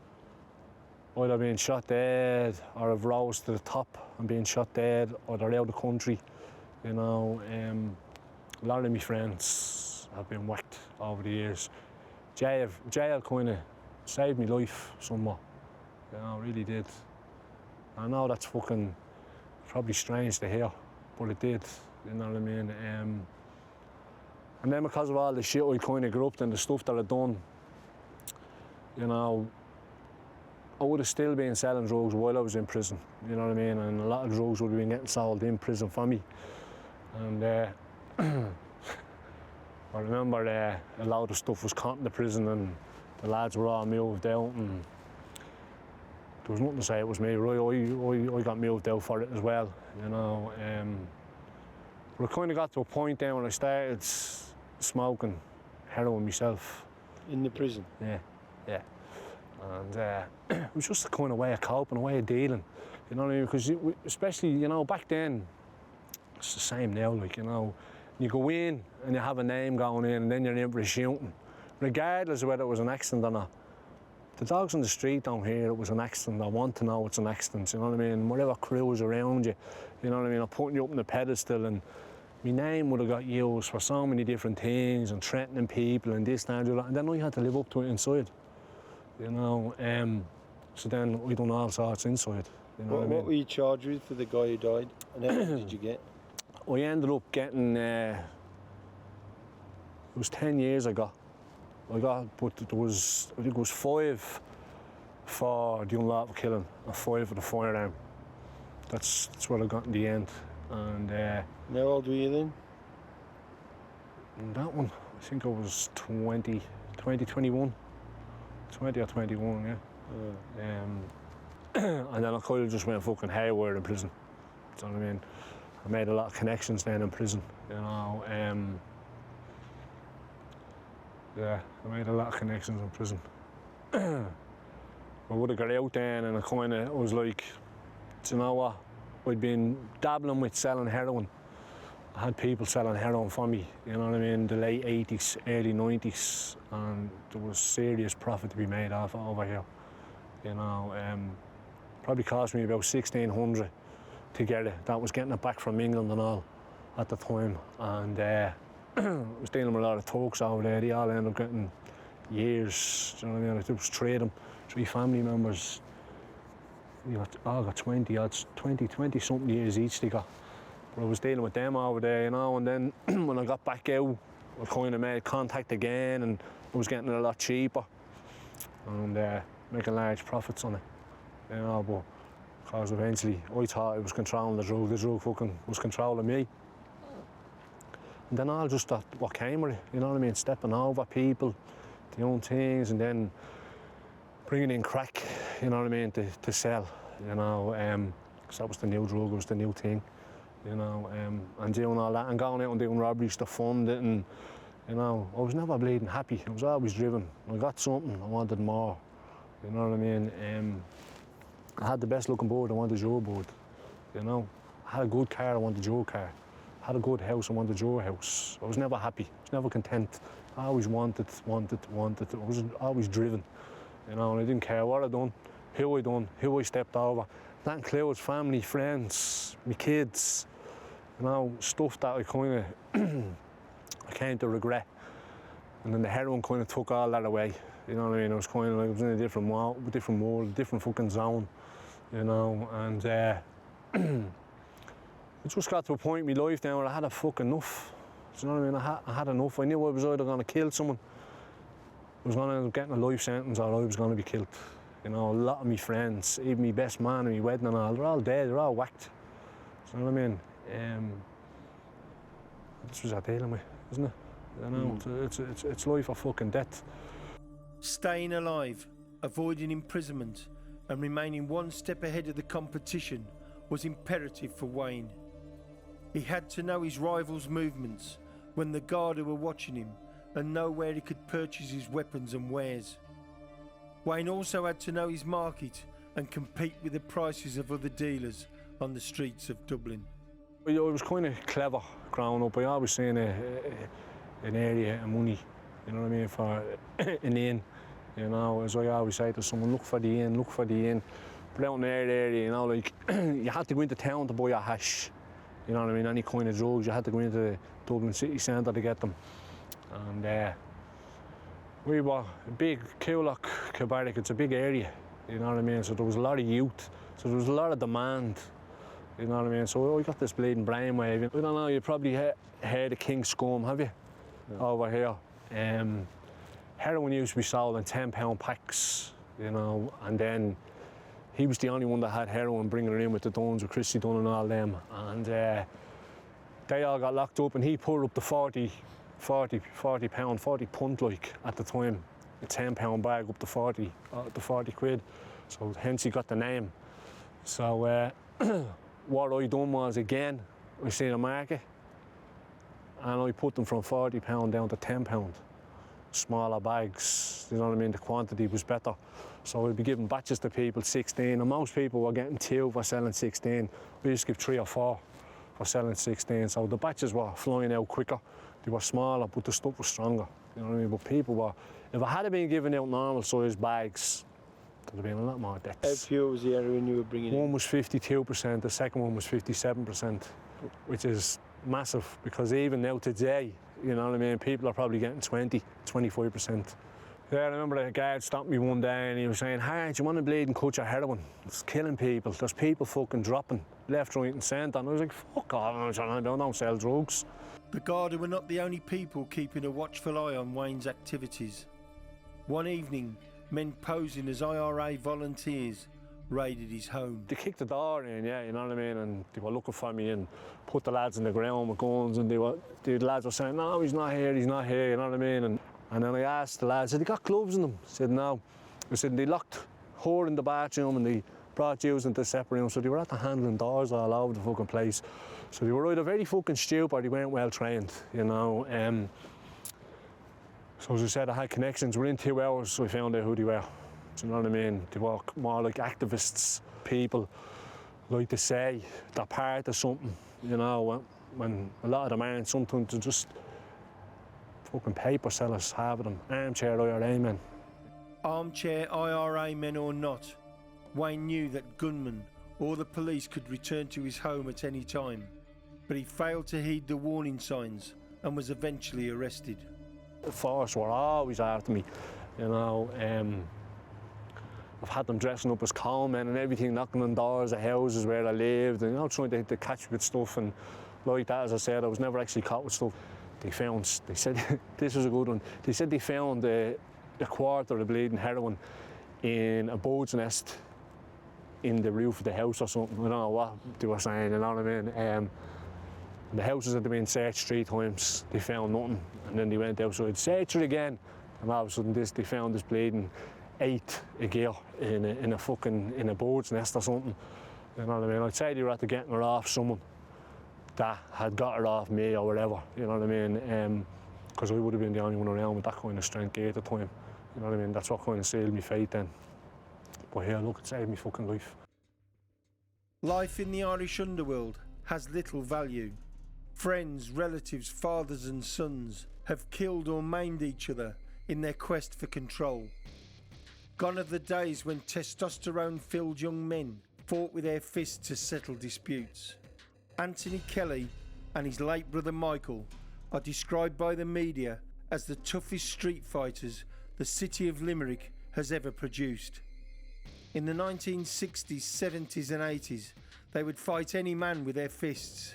either been shot dead or have rose to the top and been shot dead, or they're out of the country, you know. A lot of my friends have been whacked over the years. Jail kind of saved my life somewhat, you know, really did. I know that's fucking probably strange to hear, but it did, you know what I mean. And then because of all the shit I kind of grew up in, the stuff that I'd done, you know, I would have still been selling drugs while I was in prison, you know what I mean, and a lot of drugs would have been getting sold in prison for me. And I remember a lot of stuff was caught in the prison and the lads were all moved out, and there was nothing to say it was me, right? I got moved out for it as well, you know. But I kind of got to a point then when I started smoking heroin myself. In the prison? Yeah. And it was just a kind of way of coping, a way of dealing, you know what I mean? Because especially, you know, back then, it's the same now, like, you know, you go in and you have a name going in and then you're in for a shooting, regardless of whether it was an accident or not. The dogs on the street don't hear it was an accident, I want to know it's an accident, you know what I mean? Whatever crew is around you, you know what I mean? I'm putting you up on the pedestal, and my name would have got used for so many different things and threatening people and this and that, and then I had to live up to it inside, you know. So then we done all sorts inside, you know what I mean? What were you charged with for the guy who died, and how much did you get? I ended up getting, it was 10 years I got, but there was, I think it was 5 for the unlawful killing and 5 for the firearm. That's what I got in the end. And how old were you then? That one, I think I was 20 or 21, yeah. And then I kind of just went fucking haywire in prison. Do you know what I mean? I made a lot of connections then in prison, you know. Yeah, I made a lot of connections in prison. I would have got out then and I was like, do you know what? I'd been dabbling with selling heroin. I had people selling heroin for me, you know what I mean, the late 80s, early 90s, and there was serious profit to be made off it over here. You know, probably cost me about 1,600 to get it. That was getting it back from England and all at the time. And I was dealing with a lot of Turks over there. They all ended up getting years, do you know what I mean? It was three family members. You know, all got 20 something years each they got. But I was dealing with them over there, you know, and then when I got back out, I kind of made contact again and I was getting it a lot cheaper and making large profits on it, you know, but because eventually I thought I was controlling the drug fucking was controlling me. And then all just what came with it, you know what I mean, stepping over people, their own things, and then bringing in crack, you know what I mean, to sell, you know, because that was the new drug, it was the new thing. You know, and doing all that and going out and doing robberies to fund it, and you know, I was never bleeding happy. I was always driven. I got something, I wanted more. You know what I mean? I had the best looking board, I wanted your board. You know, I had a good car, I wanted your car. I had a good house, I wanted your house. I was never happy, I was never content. I always wanted. I was always driven. You know, and I didn't care what I done, who I stepped over. That includes family, friends, my kids. You know, stuff that I kind of I came to regret. And then the heroin kind of took all that away. You know what I mean? I was kind of like, I was in a different world, different fucking zone. You know, and it just got to a point in my life now where I had a fucking enough. Do you know what I mean? I had enough. I knew I was either going to kill someone, I was going to end up getting a life sentence, or I was going to be killed. You know, a lot of my friends, even my best man at my wedding and all, they're all dead, they're all whacked. Do you know what I mean? This was our dealing with, isn't it? You know, it's life or fucking death. Staying alive, avoiding imprisonment, and remaining one step ahead of the competition was imperative for Wayne. He had to know his rivals' movements when the Garda were watching him, and know where he could purchase his weapons and wares. Wayne also had to know his market and compete with the prices of other dealers on the streets of Dublin. I was kind of clever growing up. I always seen an area of money, you know what I mean, for an inn. You know, as I always say to someone, look for the inn. But out in that area, you know, like, you had to go into town to buy a hash. You know what I mean, any kind of drugs, you had to go into the Dublin city centre to get them. And we were a big Coolock, Kilbarrack, it's a big area, you know what I mean, so there was a lot of youth, so there was a lot of demand, you know what I mean, so we got this bleeding brainwave. I don't know, you probably heard of King Scum, have you? Yeah. Over here. Heroin used to be sold in £10 packs, you know, and then he was the only one that had heroin, bringing it in with the Dunns, with Christy Dunn and all them, and they all got locked up, and he put up the 40 punt like at the time, a £10 bag up to 40 quid, so hence he got the name. So what I done was, again, I seen a market and I put them from £40 down to £10, smaller bags, you know what I mean, the quantity was better. So I'd be giving batches to people, 16, and most people were getting 2 for selling 16. We used to give 3 or 4 for selling 16, so the batches were flying out quicker. They were smaller, but the stuff was stronger. You know what I mean? But people were, if I had been giving out normal size bags, there'd have been a lot more deaths. How pure was the heroin you were bringing in? One was 52%, the second one was 57%, which is massive, because even now today, you know what I mean, people are probably getting 20, 25%. Yeah, I remember the guard stopped me one day and he was saying, "Hey, do you want to bleed and cut your heroin? It's killing people. There's people fucking dropping left, right and centre." And I was like, fuck off, I don't sell drugs. The Garda were not the only people keeping a watchful eye on Wayne's activities. One evening, men posing as IRA volunteers raided his home. They kicked the door in, yeah, you know what I mean, and they were looking for me and put the lads in the ground with guns, and the lads were saying, "No, he's not here, you know what I mean?" And then I asked the lads, "Had they got gloves in them?" I said, "No." I said, "They locked her in the bathroom and they brought Jews into separate rooms, so they were at the handling doors all over the fucking place. So they were either very fucking stupid or they weren't well trained, you know. So as I said, I had connections. Within 2 hours, I found out who they were. Do you know what I mean? They were more like activists, people like to say they're part of something, you know, when a lot of them aren't. Sometimes they're just fucking paper sellers, half of them, armchair IRA men. Armchair IRA men or not, Wayne knew that gunmen or the police could return to his home at any time, but he failed to heed the warning signs and was eventually arrested. The force were always after me, you know. I've had them dressing up as cowmen and everything, knocking on doors of houses where I lived, and, you know, trying to catch me with stuff and like that. As I said, I was never actually caught with stuff. They said, this was a good one, they said they found a quarter of bleeding heroin in a bird's nest in the roof of the house or something. I don't know what they were saying, you know what I mean? The houses had been searched 3 times, they found nothing, and then they went outside, searched it again, and all of a sudden they found this bleeding 8 a gear in a bird's nest or something. You know what I mean? I'd say they were after getting her off someone that had got her off me or whatever, you know what I mean? Because I would have been the only one around with that kind of strength at the time. You know what I mean? That's what kind of sealed me fate then. But yeah, look, it saved me fucking life. Life in the Irish underworld has little value. Friends, relatives, fathers and sons have killed or maimed each other in their quest for control. Gone are the days when testosterone-filled young men fought with their fists to settle disputes. Anthony Kelly and his late brother Michael are described by the media as the toughest street fighters the city of Limerick has ever produced. In the 1960s, 70s and 80s, they would fight any man with their fists.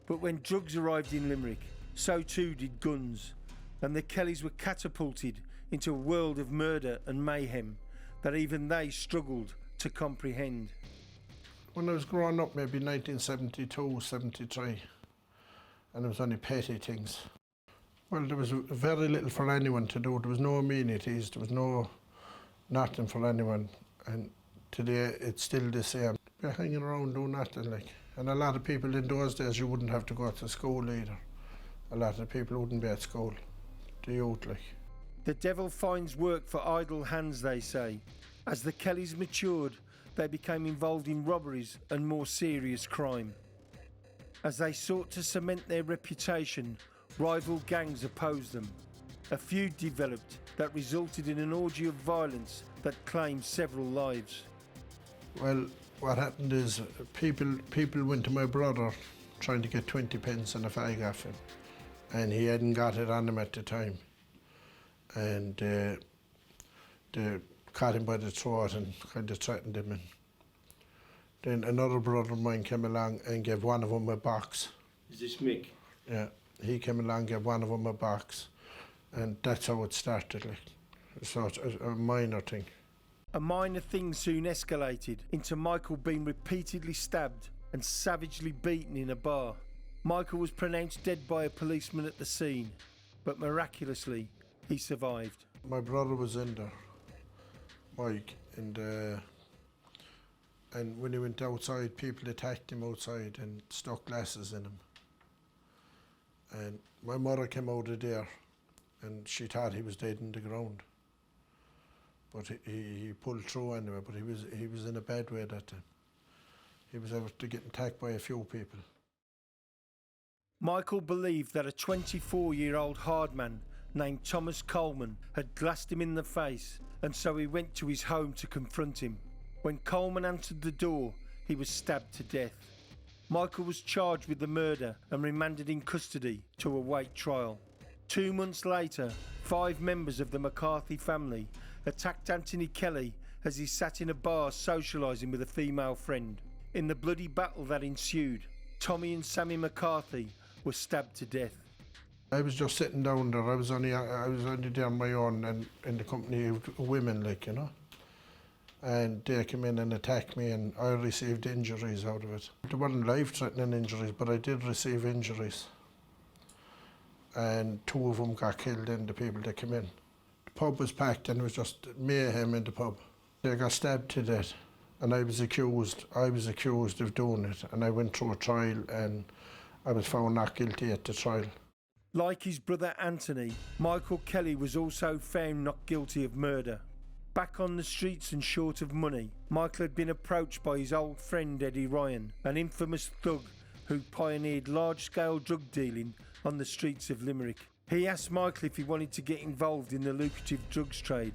But when drugs arrived in Limerick, so too did guns, and the Kellys were catapulted into a world of murder and mayhem that even they struggled to comprehend. When I was growing up, maybe 1972, 73, and it was only petty things. Well, there was very little for anyone to do. There was no amenities, there was nothing for anyone. And today, it's still the same. We're hanging around doing nothing, like. And a lot of people in those days, you wouldn't have to go to school either. A lot of people wouldn't be at school. The youth, like. The devil finds work for idle hands, they say. As the Kellys matured, they became involved in robberies and more serious crime. As they sought to cement their reputation, rival gangs opposed them. A feud developed that resulted in an orgy of violence that claimed several lives. Well, what happened is people went to my brother trying to get 20 pence and a fag off him, and he hadn't got it on him at the time. And they caught him by the throat and kind of threatened him. And then another brother of mine came along and gave one of them a box. Is this Mick? Yeah, he came along and gave one of them a box, and that's how it started, like. So it's a minor thing. A minor thing soon escalated into Michael being repeatedly stabbed and savagely beaten in a bar. Michael was pronounced dead by a policeman at the scene, but miraculously, he survived. My brother was in there, Mike, and when he went outside, people attacked him outside and stuck glasses in him. And my mother came out of there, and she thought he was dead in the ground. But he pulled through anyway, but he was in a bad way that time. He was after getting attacked by a few people. Michael believed that a 24-year-old hardman named Thomas Coleman had glassed him in the face, and so he went to his home to confront him. When Coleman answered the door, he was stabbed to death. Michael was charged with the murder and remanded in custody to await trial. 2 months later, 5 members of the McCarthy family attacked Anthony Kelly as he sat in a bar socialising with a female friend. In the bloody battle that ensued, Tommy and Sammy McCarthy were stabbed to death. I was just sitting down there. I was only there on my own and in the company of women, like, you know. And they came in and attacked me, and I received injuries out of it. They weren't life-threatening injuries, but I did receive injuries. And 2 of them got killed in, the people that came in. The pub was packed and it was just mayhem in the pub. They got stabbed to death. And I was accused of doing it, and I went through a trial and I was found not guilty at the trial. Like his brother Anthony, Michael Kelly was also found not guilty of murder. Back on the streets and short of money, Michael had been approached by his old friend Eddie Ryan, an infamous thug who pioneered large-scale drug dealing on the streets of Limerick. He asked Michael if he wanted to get involved in the lucrative drugs trade.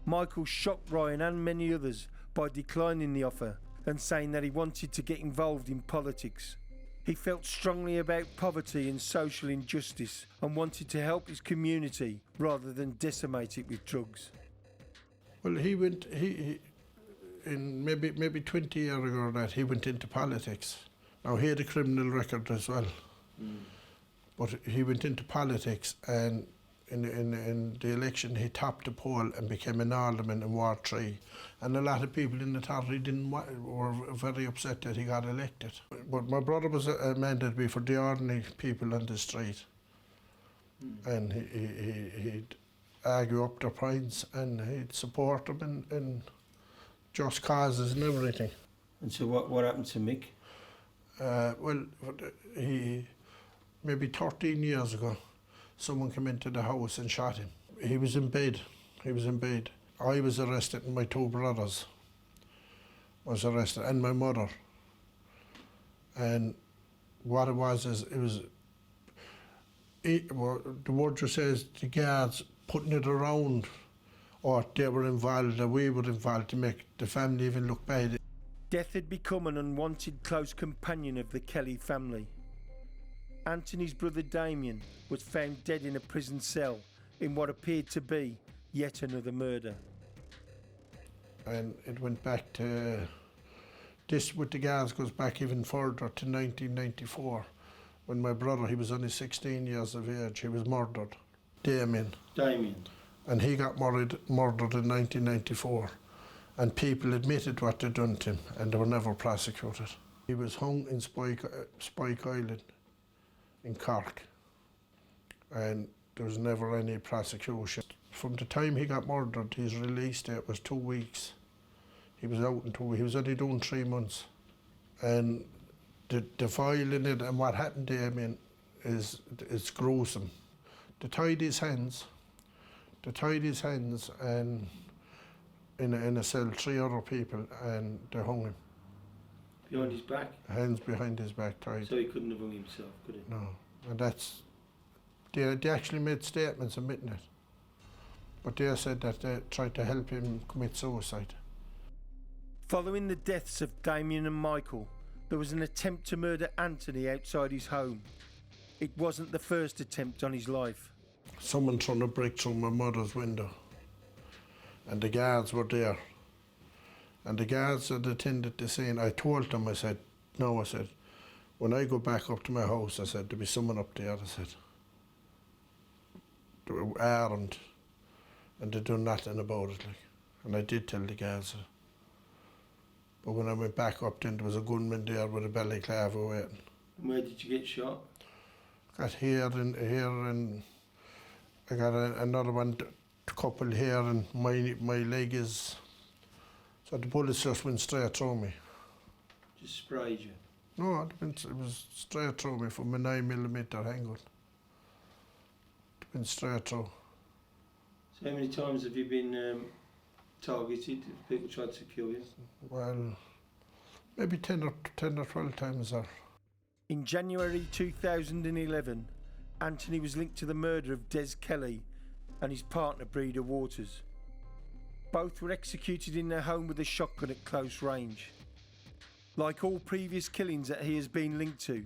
Michael shocked Ryan and many others by declining the offer and saying that he wanted to get involved in politics. He felt strongly about poverty and social injustice and wanted to help his community rather than decimate it with drugs. Well, he in maybe 20 years ago that he went into politics. Now he had a criminal record as well, but he went into politics, and in the election he topped the poll and became an alderman in Ward 3. And a lot of people in the authority were very upset that he got elected. But my brother was a man that be for the ordinary people on the street, and he'd argue up their points and he'd support them in just causes and everything. And so what happened to Mick? Well, he maybe 13 years ago, someone came into the house and shot him. He was in bed. I was arrested and my two brothers was arrested and my mother. And what it was is, the word just says the guards putting it around, or they were involved, or we were involved to make the family even look bad. Death had become an unwanted close companion of the Kelly family. Anthony's brother Damien was found dead in a prison cell in what appeared to be yet another murder. And it went back to, this with the guards goes back even further to 1994, when my brother, he was only 16 years of age, he was murdered. Damien. And he got murdered in 1994. And people admitted what they'd done to him, and they were never prosecuted. He was hung in Spike Island in Cork, and there was never any prosecution. From the time he got murdered, his release date was 2 weeks. He was out in 2 weeks. He was only doing 3 months. And the file in it and what happened to him is gruesome. They tied his hands and in a cell, 3 other people, and they hung him. Behind his back? Hands behind his back tied. So he couldn't have hung himself, could he? No, and that's, they actually made statements admitting it. But they said that they tried to help him commit suicide. Following the deaths of Damien and Michael, there was an attempt to murder Anthony outside his home. It wasn't the first attempt on his life. Someone trying to break through my mother's window, and the guards were there. And the guards had attended the scene. I told them, I said, when I go back up to my house, I said, there'll be someone up there, I said. They were armed, and they do nothing about it, like. And I did tell the guards. But when I went back up then, there was a gunman there with a balaclava waiting. And where did you get shot? Got here and I got another one, couple here, and my leg is, so the bullets just went straight through me. Just sprayed you? No, it was straight through me from a 9mm handgun. It went straight through. So how many times have you been targeted? Have people tried to kill you? Well, maybe 10 or 12 times. In January 2011, Anthony was linked to the murder of Des Kelly and his partner Breeder Waters. Both were executed in their home with a shotgun at close range. Like all previous killings that he has been linked to,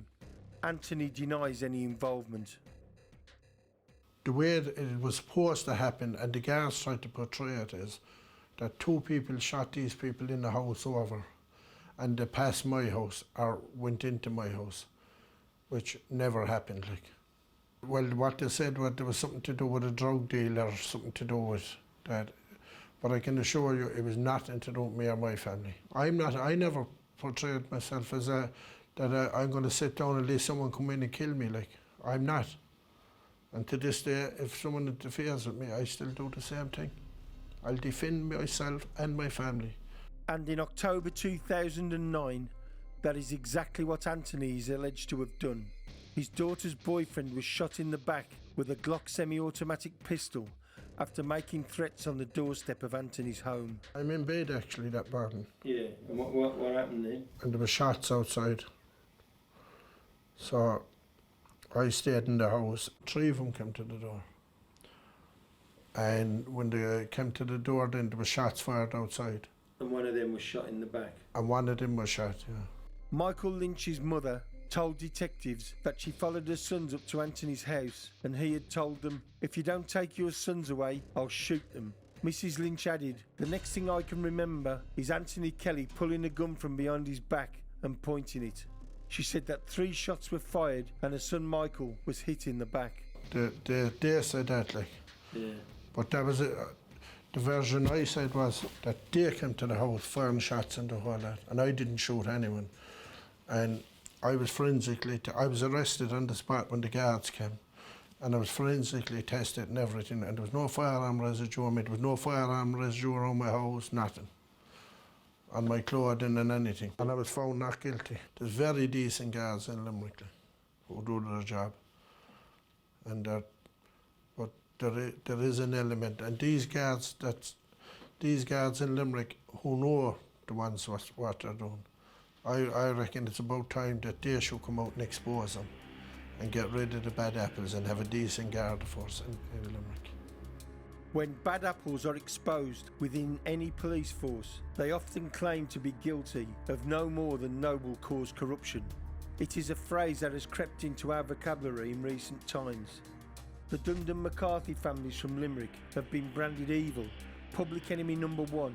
Anthony denies any involvement. The way it was supposed to happen, and the guards tried to portray it, is that 2 people shot these people in the house over, and they passed my house or went into my house, which never happened. Like, well, what they said was there was something to do with a drug deal or something to do with that, but I can assure you it was nothing to do with me or my family. I never portrayed myself as that I'm going to sit down and let someone come in and kill me. Like, I'm not. And to this day, if someone interferes with me, I still do the same thing. I'll defend myself and my family. And in October 2009, that is exactly what Anthony is alleged to have done. His daughter's boyfriend was shot in the back with a Glock semi-automatic pistol after making threats on the doorstep of Anthony's home. I'm in bed actually that morning. Yeah, and what happened then? And there were shots outside. So I stayed in the house. 3 of them came to the door. And when they came to the door, then there were shots fired outside. And one of them was shot in the back? And one of them was shot, yeah. Michael Lynch's mother told detectives that she followed her sons up to Anthony's house and he had told them, "If you don't take your sons away, I'll shoot them." Mrs. Lynch added, "The next thing I can remember is Anthony Kelly pulling a gun from behind his back and pointing it." She said that 3 shots were fired and her son Michael was hit in the back. They said that, like. Yeah. But that was the version I said was that they came to the house firing shots and the whole lot, and I didn't shoot anyone. And I was I was arrested on the spot when the guards came, and I was forensically tested and everything, and there was no firearm residue on me, there was no firearm residue around my house, nothing. On my clothing and anything. And I was found not guilty. There's very decent guards in Limerick who do their job. And but there is an element, and these guards in Limerick who know the ones what they're doing. I reckon it's about time that they should come out and expose them and get rid of the bad apples and have a decent guard force in Limerick. When bad apples are exposed within any police force, they often claim to be guilty of no more than noble cause corruption. It is a phrase that has crept into our vocabulary in recent times. The Dundon McCarthy families from Limerick have been branded evil, public enemy number 1,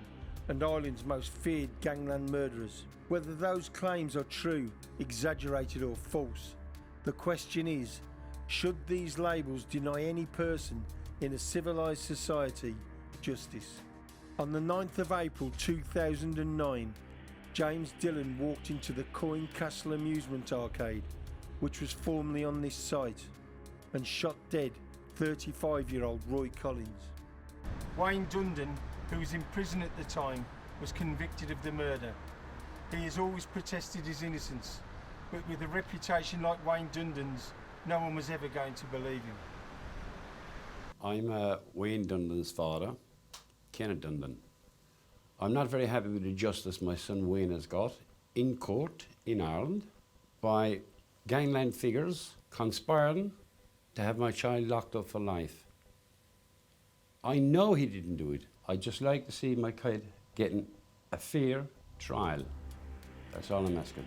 and Ireland's most feared gangland murderers. Whether those claims are true, exaggerated or false, the question is, should these labels deny any person in a civilised society justice? On the 9th of April 2009, James Dillon walked into the Coin Castle Amusement Arcade, which was formerly on this site, and shot dead 35-year-old Roy Collins. Wayne Dundon, who was in prison at the time, was convicted of the murder. He has always protested his innocence, but with a reputation like Wayne Dundon's, no one was ever going to believe him. I'm Wayne Dundon's father, Kenneth Dundon. I'm not very happy with the justice my son Wayne has got in court in Ireland by gangland figures conspiring to have my child locked up for life. I know he didn't do it. I'd just like to see my kid getting a fair trial. That's all I'm asking.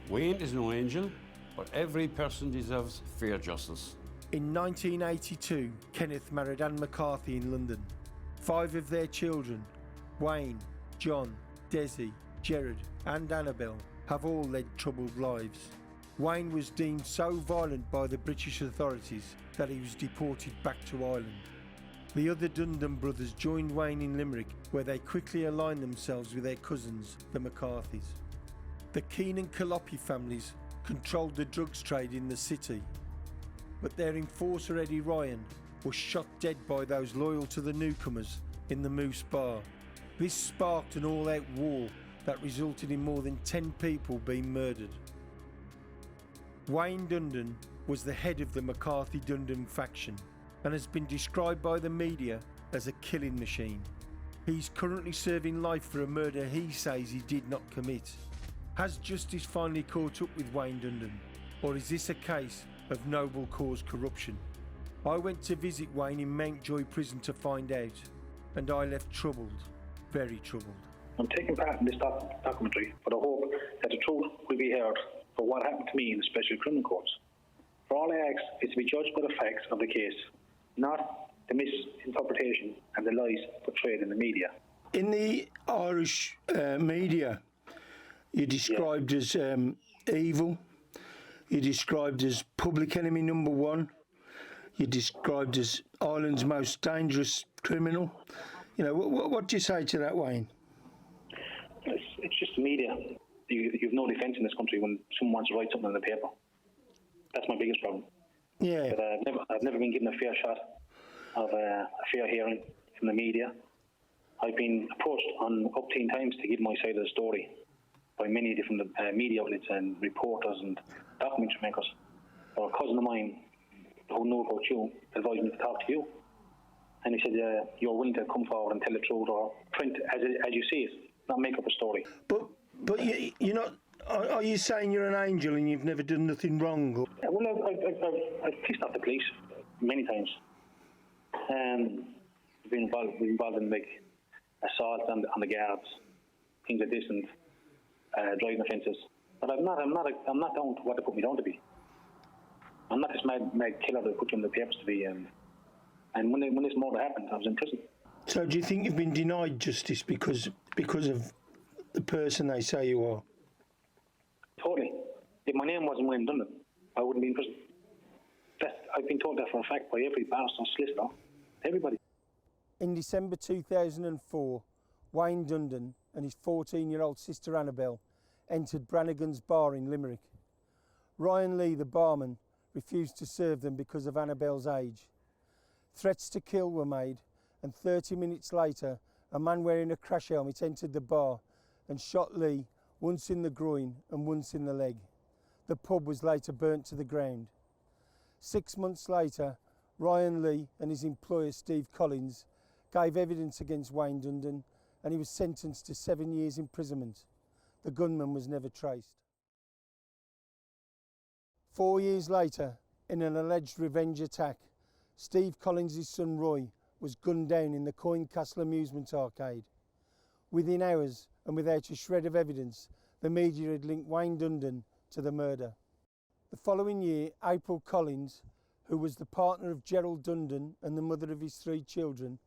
Wayne is no angel, but every person deserves fair justice. In 1982, Kenneth married Anne McCarthy in London. 5 of their children, Wayne, John, Desi, Gerard and Annabelle, have all led troubled lives. Wayne was deemed so violent by the British authorities that he was deported back to Ireland. The other Dundon brothers joined Wayne in Limerick, where they quickly aligned themselves with their cousins, the McCarthys. The Keane and Calliope families controlled the drugs trade in the city, but their enforcer Eddie Ryan was shot dead by those loyal to the newcomers in the Moose Bar. This sparked an all-out war that resulted in more than 10 people being murdered. Wayne Dundon was the head of the McCarthy-Dundon faction and has been described by the media as a killing machine. He's currently serving life for a murder he says he did not commit. Has justice finally caught up with Wayne Dundon, or is this a case of noble cause corruption? I went to visit Wayne in Mountjoy prison to find out, and I left troubled, very troubled. I'm taking part in this documentary for the hope that the truth will be heard for what happened to me in the special criminal courts. For all I ask is to be judged by the facts of the case, not the misinterpretation and the lies portrayed in the media. In the Irish media, you're described as evil, you're described as public enemy number 1, you're described as Ireland's most dangerous criminal. You know, what do you say to that, Wayne? It's just the media. You've no defence in this country when someone wants to write something in the paper. That's my biggest problem. Yeah. But I've never been given a fair shot of a fair hearing from the media. I've been approached on up to 10 times to give my side of the story by many different media outlets and reporters and documentary makers. Or a cousin of mine who knew about you advised me to talk to you. And he said, you're willing to come forward and tell the truth or print as you see it, not make up a story. But you're not... Are you saying you're an angel and you've never done nothing wrong? Or? Well, I've pissed off the police many times. I've been involved in like assaults on the guards, things like this, and driving offences. But I'm not down to what they put me down to be. I'm not this mad killer that put you in the papers to be. And when this murder happened, I was in prison. So do you think you've been denied justice because of the person they say you are? Totally. If my name wasn't Wayne Dundon, I wouldn't be in prison. I've been told that for a fact by every barrister, solicitor, everybody. In December 2004, Wayne Dundon and his 14-year-old sister Annabelle entered Brannigan's bar in Limerick. Ryan Lee, the barman, refused to serve them because of Annabelle's age. Threats to kill were made, and 30 minutes later, a man wearing a crash helmet entered the bar and shot Lee once in the groin and once in the leg. The pub was later burnt to the ground. 6 months later, Ryan Lee and his employer Steve Collins gave evidence against Wayne Dundon and he was sentenced to 7 years imprisonment. The gunman was never traced. 4 years later, in an alleged revenge attack, Steve Collins' son Roy was gunned down in the Coin Castle amusement arcade. Within hours, and without a shred of evidence, the media had linked Wayne Dundon to the murder. The following year, April Collins, who was the partner of Gerald Dundon and the mother of his 3 children,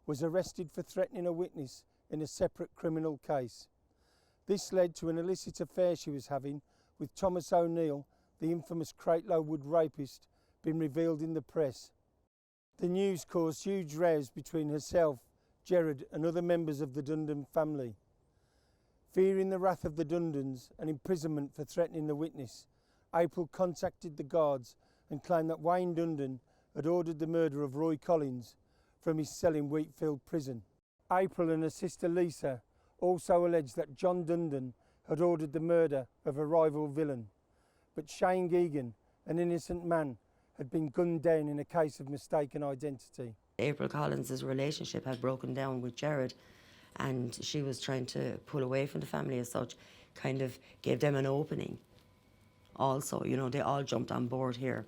was arrested for threatening a witness in a separate criminal case. This led to an illicit affair she was having with Thomas O'Neill, the infamous Craiglow Wood rapist, being revealed in the press. The news caused huge rows between herself, Gerard and other members of the Dundon family. Fearing the wrath of the Dundons and imprisonment for threatening the witness, April contacted the guards and claimed that Wayne Dundon had ordered the murder of Roy Collins from his cell in Wheatfield Prison. April and her sister Lisa also alleged that John Dundon had ordered the murder of a rival villain, but Shane Geoghegan, an innocent man, had been gunned down in a case of mistaken identity. April Collins' relationship had broken down with Gerard, and she was trying to pull away from the family as such, kind of gave them an opening. Also, you know, they all jumped on board here.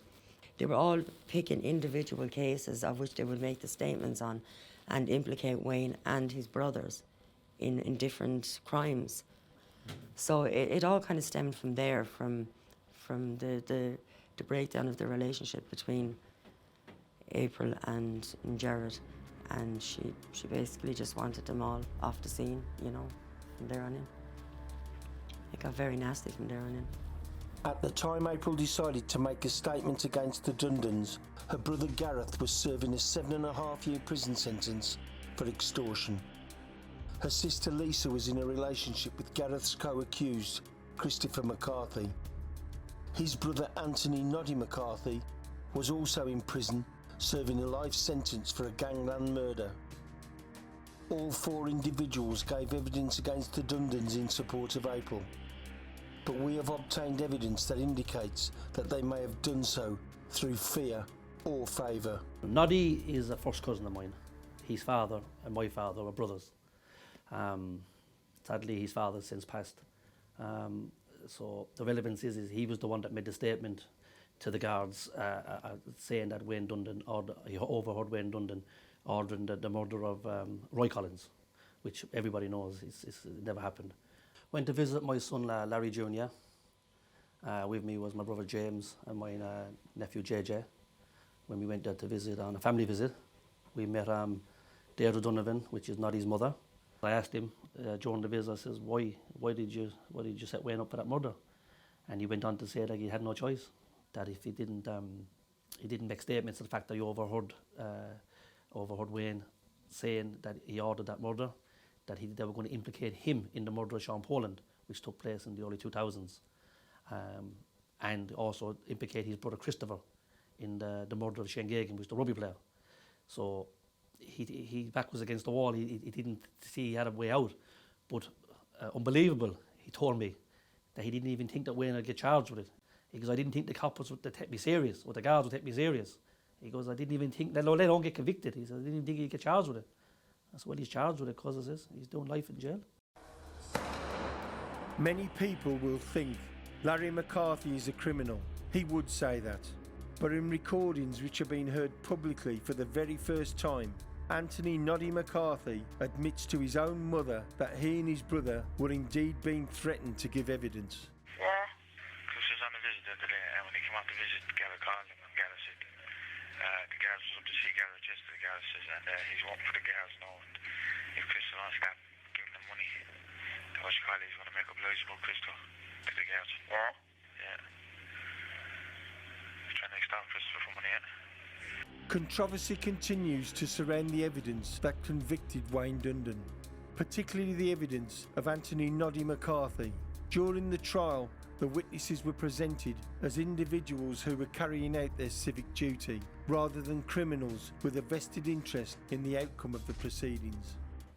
They were all picking individual cases of which they would make the statements on and implicate Wayne and his brothers in different crimes. So it all kind of stemmed from there, from the breakdown of the relationship between April and Gerard, and she basically just wanted them all off the scene, you know, from there on in. It got very nasty from there on in. At the time April decided to make a statement against the Dundons, her brother Gareth was serving a 7.5-year prison sentence for extortion. Her sister Lisa was in a relationship with Gareth's co-accused, Christopher McCarthy. His brother Anthony Noddy McCarthy was also in prison, serving a life sentence for a gangland murder. All 4 individuals gave evidence against the Dundons in support of April, but we have obtained evidence that indicates that they may have done so through fear or favour. Noddy is a first cousin of mine. His father and my father were brothers. Sadly, his father has since passed. So the relevance is he was the one that made the statement to the guards saying that Wayne Dundon, he overheard Wayne Dundon ordering the murder of Roy Collins, which everybody knows it never happened. Went to visit my son Larry Jr. With me was my brother James and my nephew JJ. When we went there to visit on a family visit, we met Deirdre Donovan, which is Noddy's mother. I asked him during the visit, I says, why did you set Wayne up for that murder? And he went on to say that he had no choice, that if he didn't make statements to the fact that he overheard Wayne saying that he ordered that murder, that they were going to implicate him in the murder of Sean Poland, which took place in the early 2000s, and also implicate his brother Christopher in the murder of Shane Geoghegan, who was the rugby player. So he back was against the wall. He didn't see he had a way out. But unbelievable, he told me that he didn't even think that Wayne would get charged with it. He goes, I didn't think the cops would take me serious, or the guards would take me serious. He goes, I didn't even think, they don't get convicted. He said, I didn't even think he'd get charged with it. That's what he's charged with it, because of this. He's doing life in jail. Many people will think Larry McCarthy is a criminal. He would say that. But in recordings which have been heard publicly for the very first time, Anthony Noddy McCarthy admits to his own mother that he and his brother were indeed being threatened to give evidence. Yeah. Because he was on a visit the other day, and when he came out to visit, Gareth called him, and Gareth said, the guards was up to see Gareth yesterday. Gareth says that he's working for the guards now, and if Crystal wants to stop giving them money, the Hush Colley is going to make up lies about Crystal to the guards. Yeah? Yeah. He's trying to stop Crystal for money, yeah? Controversy continues to surround the evidence that convicted Wayne Dundon, particularly the evidence of Anthony Noddy McCarthy. During the trial, the witnesses were presented as individuals who were carrying out their civic duty, rather than criminals with a vested interest in the outcome of the proceedings.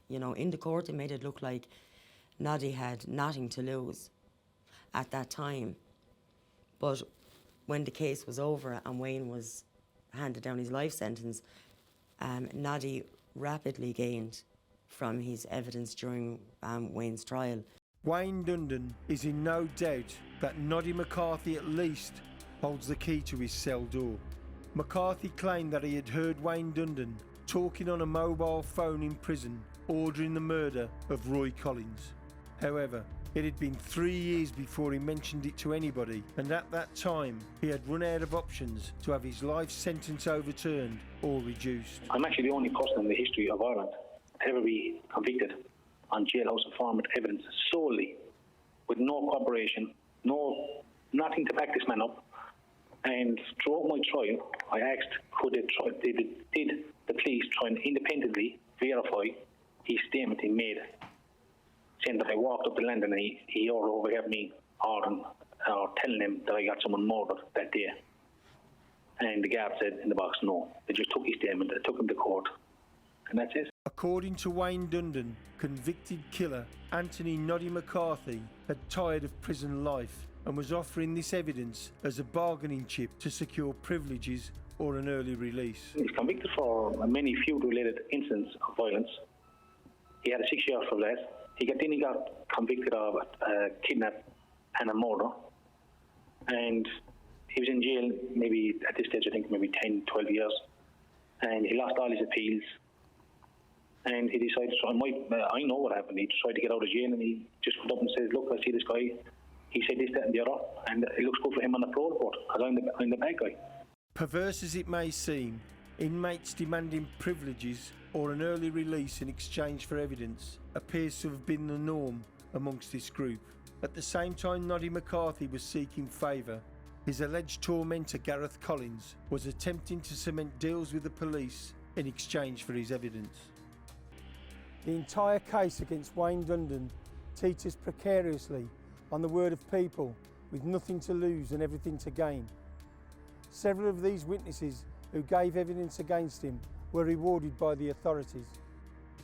You know, in the court they made it look like Noddy had nothing to lose at that time. But when the case was over and Wayne was handed down his life sentence, Noddy rapidly gained from his evidence during Wayne's trial. Wayne Dundon is in no doubt that Noddy McCarthy at least holds the key to his cell door. McCarthy claimed that he had heard Wayne Dundon talking on a mobile phone in prison, ordering the murder of Roy Collins. However, it had been 3 years before he mentioned it to anybody, and at that time he had run out of options to have his life sentence overturned or reduced. I'm actually the only person in the history of Ireland to ever be convicted on jailhouse informant evidence solely, with no corroboration, nothing to back this man up. And throughout my trial, I asked, did the police try and independently verify his statement he made, saying that I walked up the land and he overheard me or telling him that I got someone murdered that day. And the guard said in the box, no. They just took his statement, they took him to court, and that's it. According to Wayne Dundon, convicted killer Anthony Noddy McCarthy had tired of prison life and was offering this evidence as a bargaining chip to secure privileges or an early release. He's convicted for many feud-related incidents of violence. He had a 6 year for that. He got convicted of kidnap and a murder. And he was in jail maybe, at this stage, I think maybe 10, 12 years. And he lost all his appeals. And he decided, I know what happened. He tried to get out of jail and he just went up and said, look, I see this guy. He said this, that and the other. And it looks good for him on the parole board, because I'm the bad guy. Perverse as it may seem, inmates demanding privileges or an early release in exchange for evidence appears to have been the norm amongst this group. At the same time Noddy McCarthy was seeking favour, his alleged tormentor Gareth Collins was attempting to cement deals with the police in exchange for his evidence. The entire case against Wayne Dundon teeters precariously on the word of people with nothing to lose and everything to gain. Several of these witnesses who gave evidence against him were rewarded by the authorities.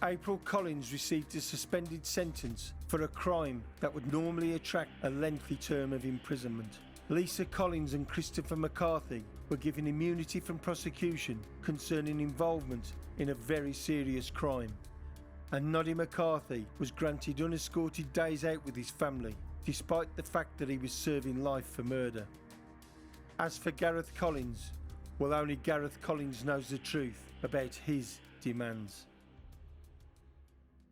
April Collins received a suspended sentence for a crime that would normally attract a lengthy term of imprisonment. Lisa Collins and Christopher McCarthy were given immunity from prosecution concerning involvement in a very serious crime. And Noddy McCarthy was granted unescorted days out with his family, despite the fact that he was serving life for murder. As for Gareth Collins, well, only Gareth Collins knows the truth about his demands.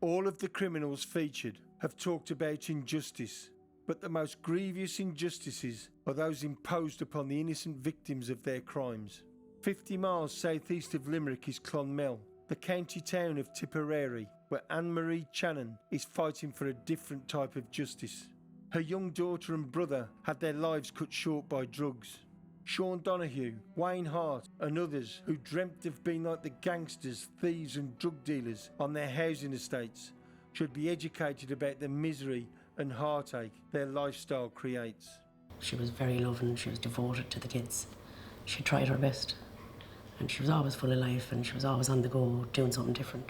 All of the criminals featured have talked about injustice, but the most grievous injustices are those imposed upon the innocent victims of their crimes. 50 miles southeast of Limerick is Clonmel, the county town of Tipperary, where Anne-Marie Channon is fighting for a different type of justice. Her young daughter and brother had their lives cut short by drugs. Sean Donahue, Wayne Hart and others who dreamt of being like the gangsters, thieves and drug dealers on their housing estates should be educated about the misery and heartache their lifestyle creates. She was very loving, she was devoted to the kids. She tried her best. And she was always full of life, and she was always on the go, doing something different.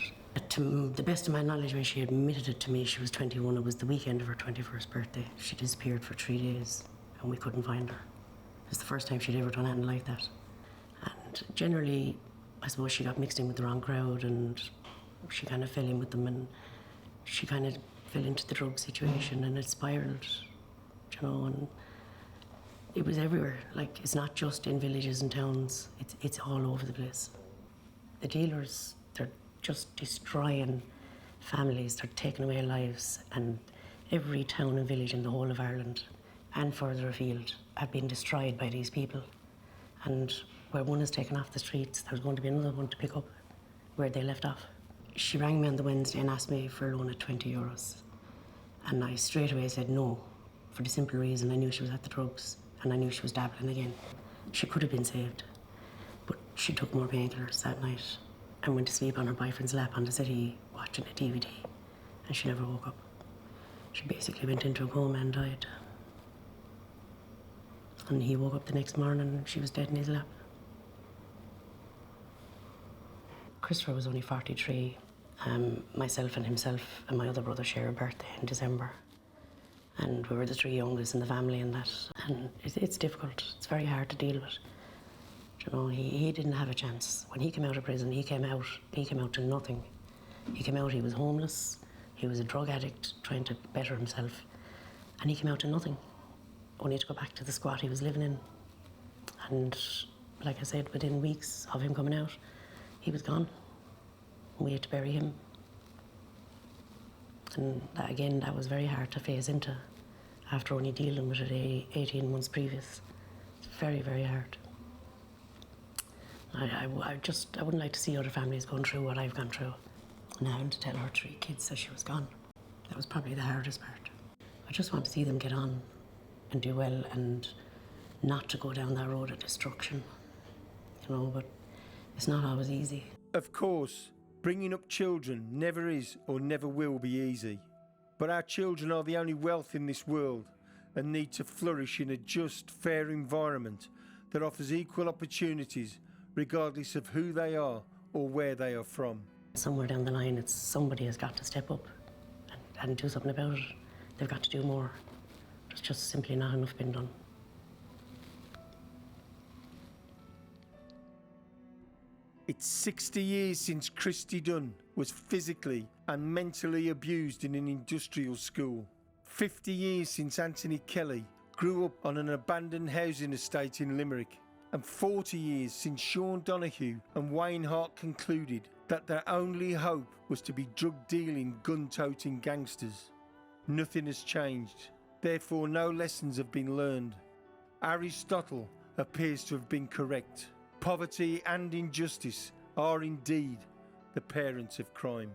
To the best of my knowledge, when she admitted it to me, she was 21. It was the weekend of her 21st birthday. She disappeared for 3 days, and we couldn't find her. It was the first time she'd ever done anything like that. And generally, I suppose she got mixed in with the wrong crowd, and she kind of fell in with them, and she kind of fell into the drug situation, and it spiraled, you know, and it was everywhere. Like, it's not just in villages and towns, it's all over the place. The dealers, they're just destroying families, they're taking away lives, and every town and village in the whole of Ireland and further afield have been destroyed by these people. And where one is taken off the streets, there's going to be another one to pick up where they left off. She rang me on the Wednesday and asked me for a loan at 20 euros. And I straight away said no, for the simple reason I knew she was at the drugs and I knew she was dabbling again. She could have been saved, but she took more painkillers that night and went to sleep on her boyfriend's lap on the city watching a DVD, and she never woke up. She basically went into a coma and died. And he woke up the next morning and she was dead in his lap. Christopher was only 43. Myself and himself and my other brother share a birthday in December. And we were the 3 youngest in the family and that. And it's difficult. It's very hard to deal with. You know, he didn't have a chance. When he came out of prison, he came out to nothing. He came out, he was homeless. He was a drug addict trying to better himself. And he came out to nothing. Only to go back to the squat he was living in. And like I said, within weeks of him coming out, he was gone. We had to bury him. And that, again, that was very hard to phase into after only dealing with it 18 months previous. It's very, very hard. I wouldn't like to see other families going through what I've gone through. And having to tell her 3 kids that she was gone. That was probably the hardest part. I just want to see them get on and do well and not to go down that road of destruction. You know, but it's not always easy. Of course, bringing up children never is or never will be easy. But our children are the only wealth in this world and need to flourish in a just, fair environment that offers equal opportunities regardless of who they are or where they are from. Somewhere down the line, somebody has got to step up and do something about it. They've got to do more. There's just simply not enough been done. It's 60 years since Christy Dunn was physically and mentally abused in an industrial school. 50 years since Anthony Kelly grew up on an abandoned housing estate in Limerick. And 40 years since Sean Donahue and Wayne Hart concluded that their only hope was to be drug-dealing, gun-toting gangsters. Nothing has changed. Therefore, no lessons have been learned. Aristotle appears to have been correct. Poverty and injustice are indeed the parents of crime.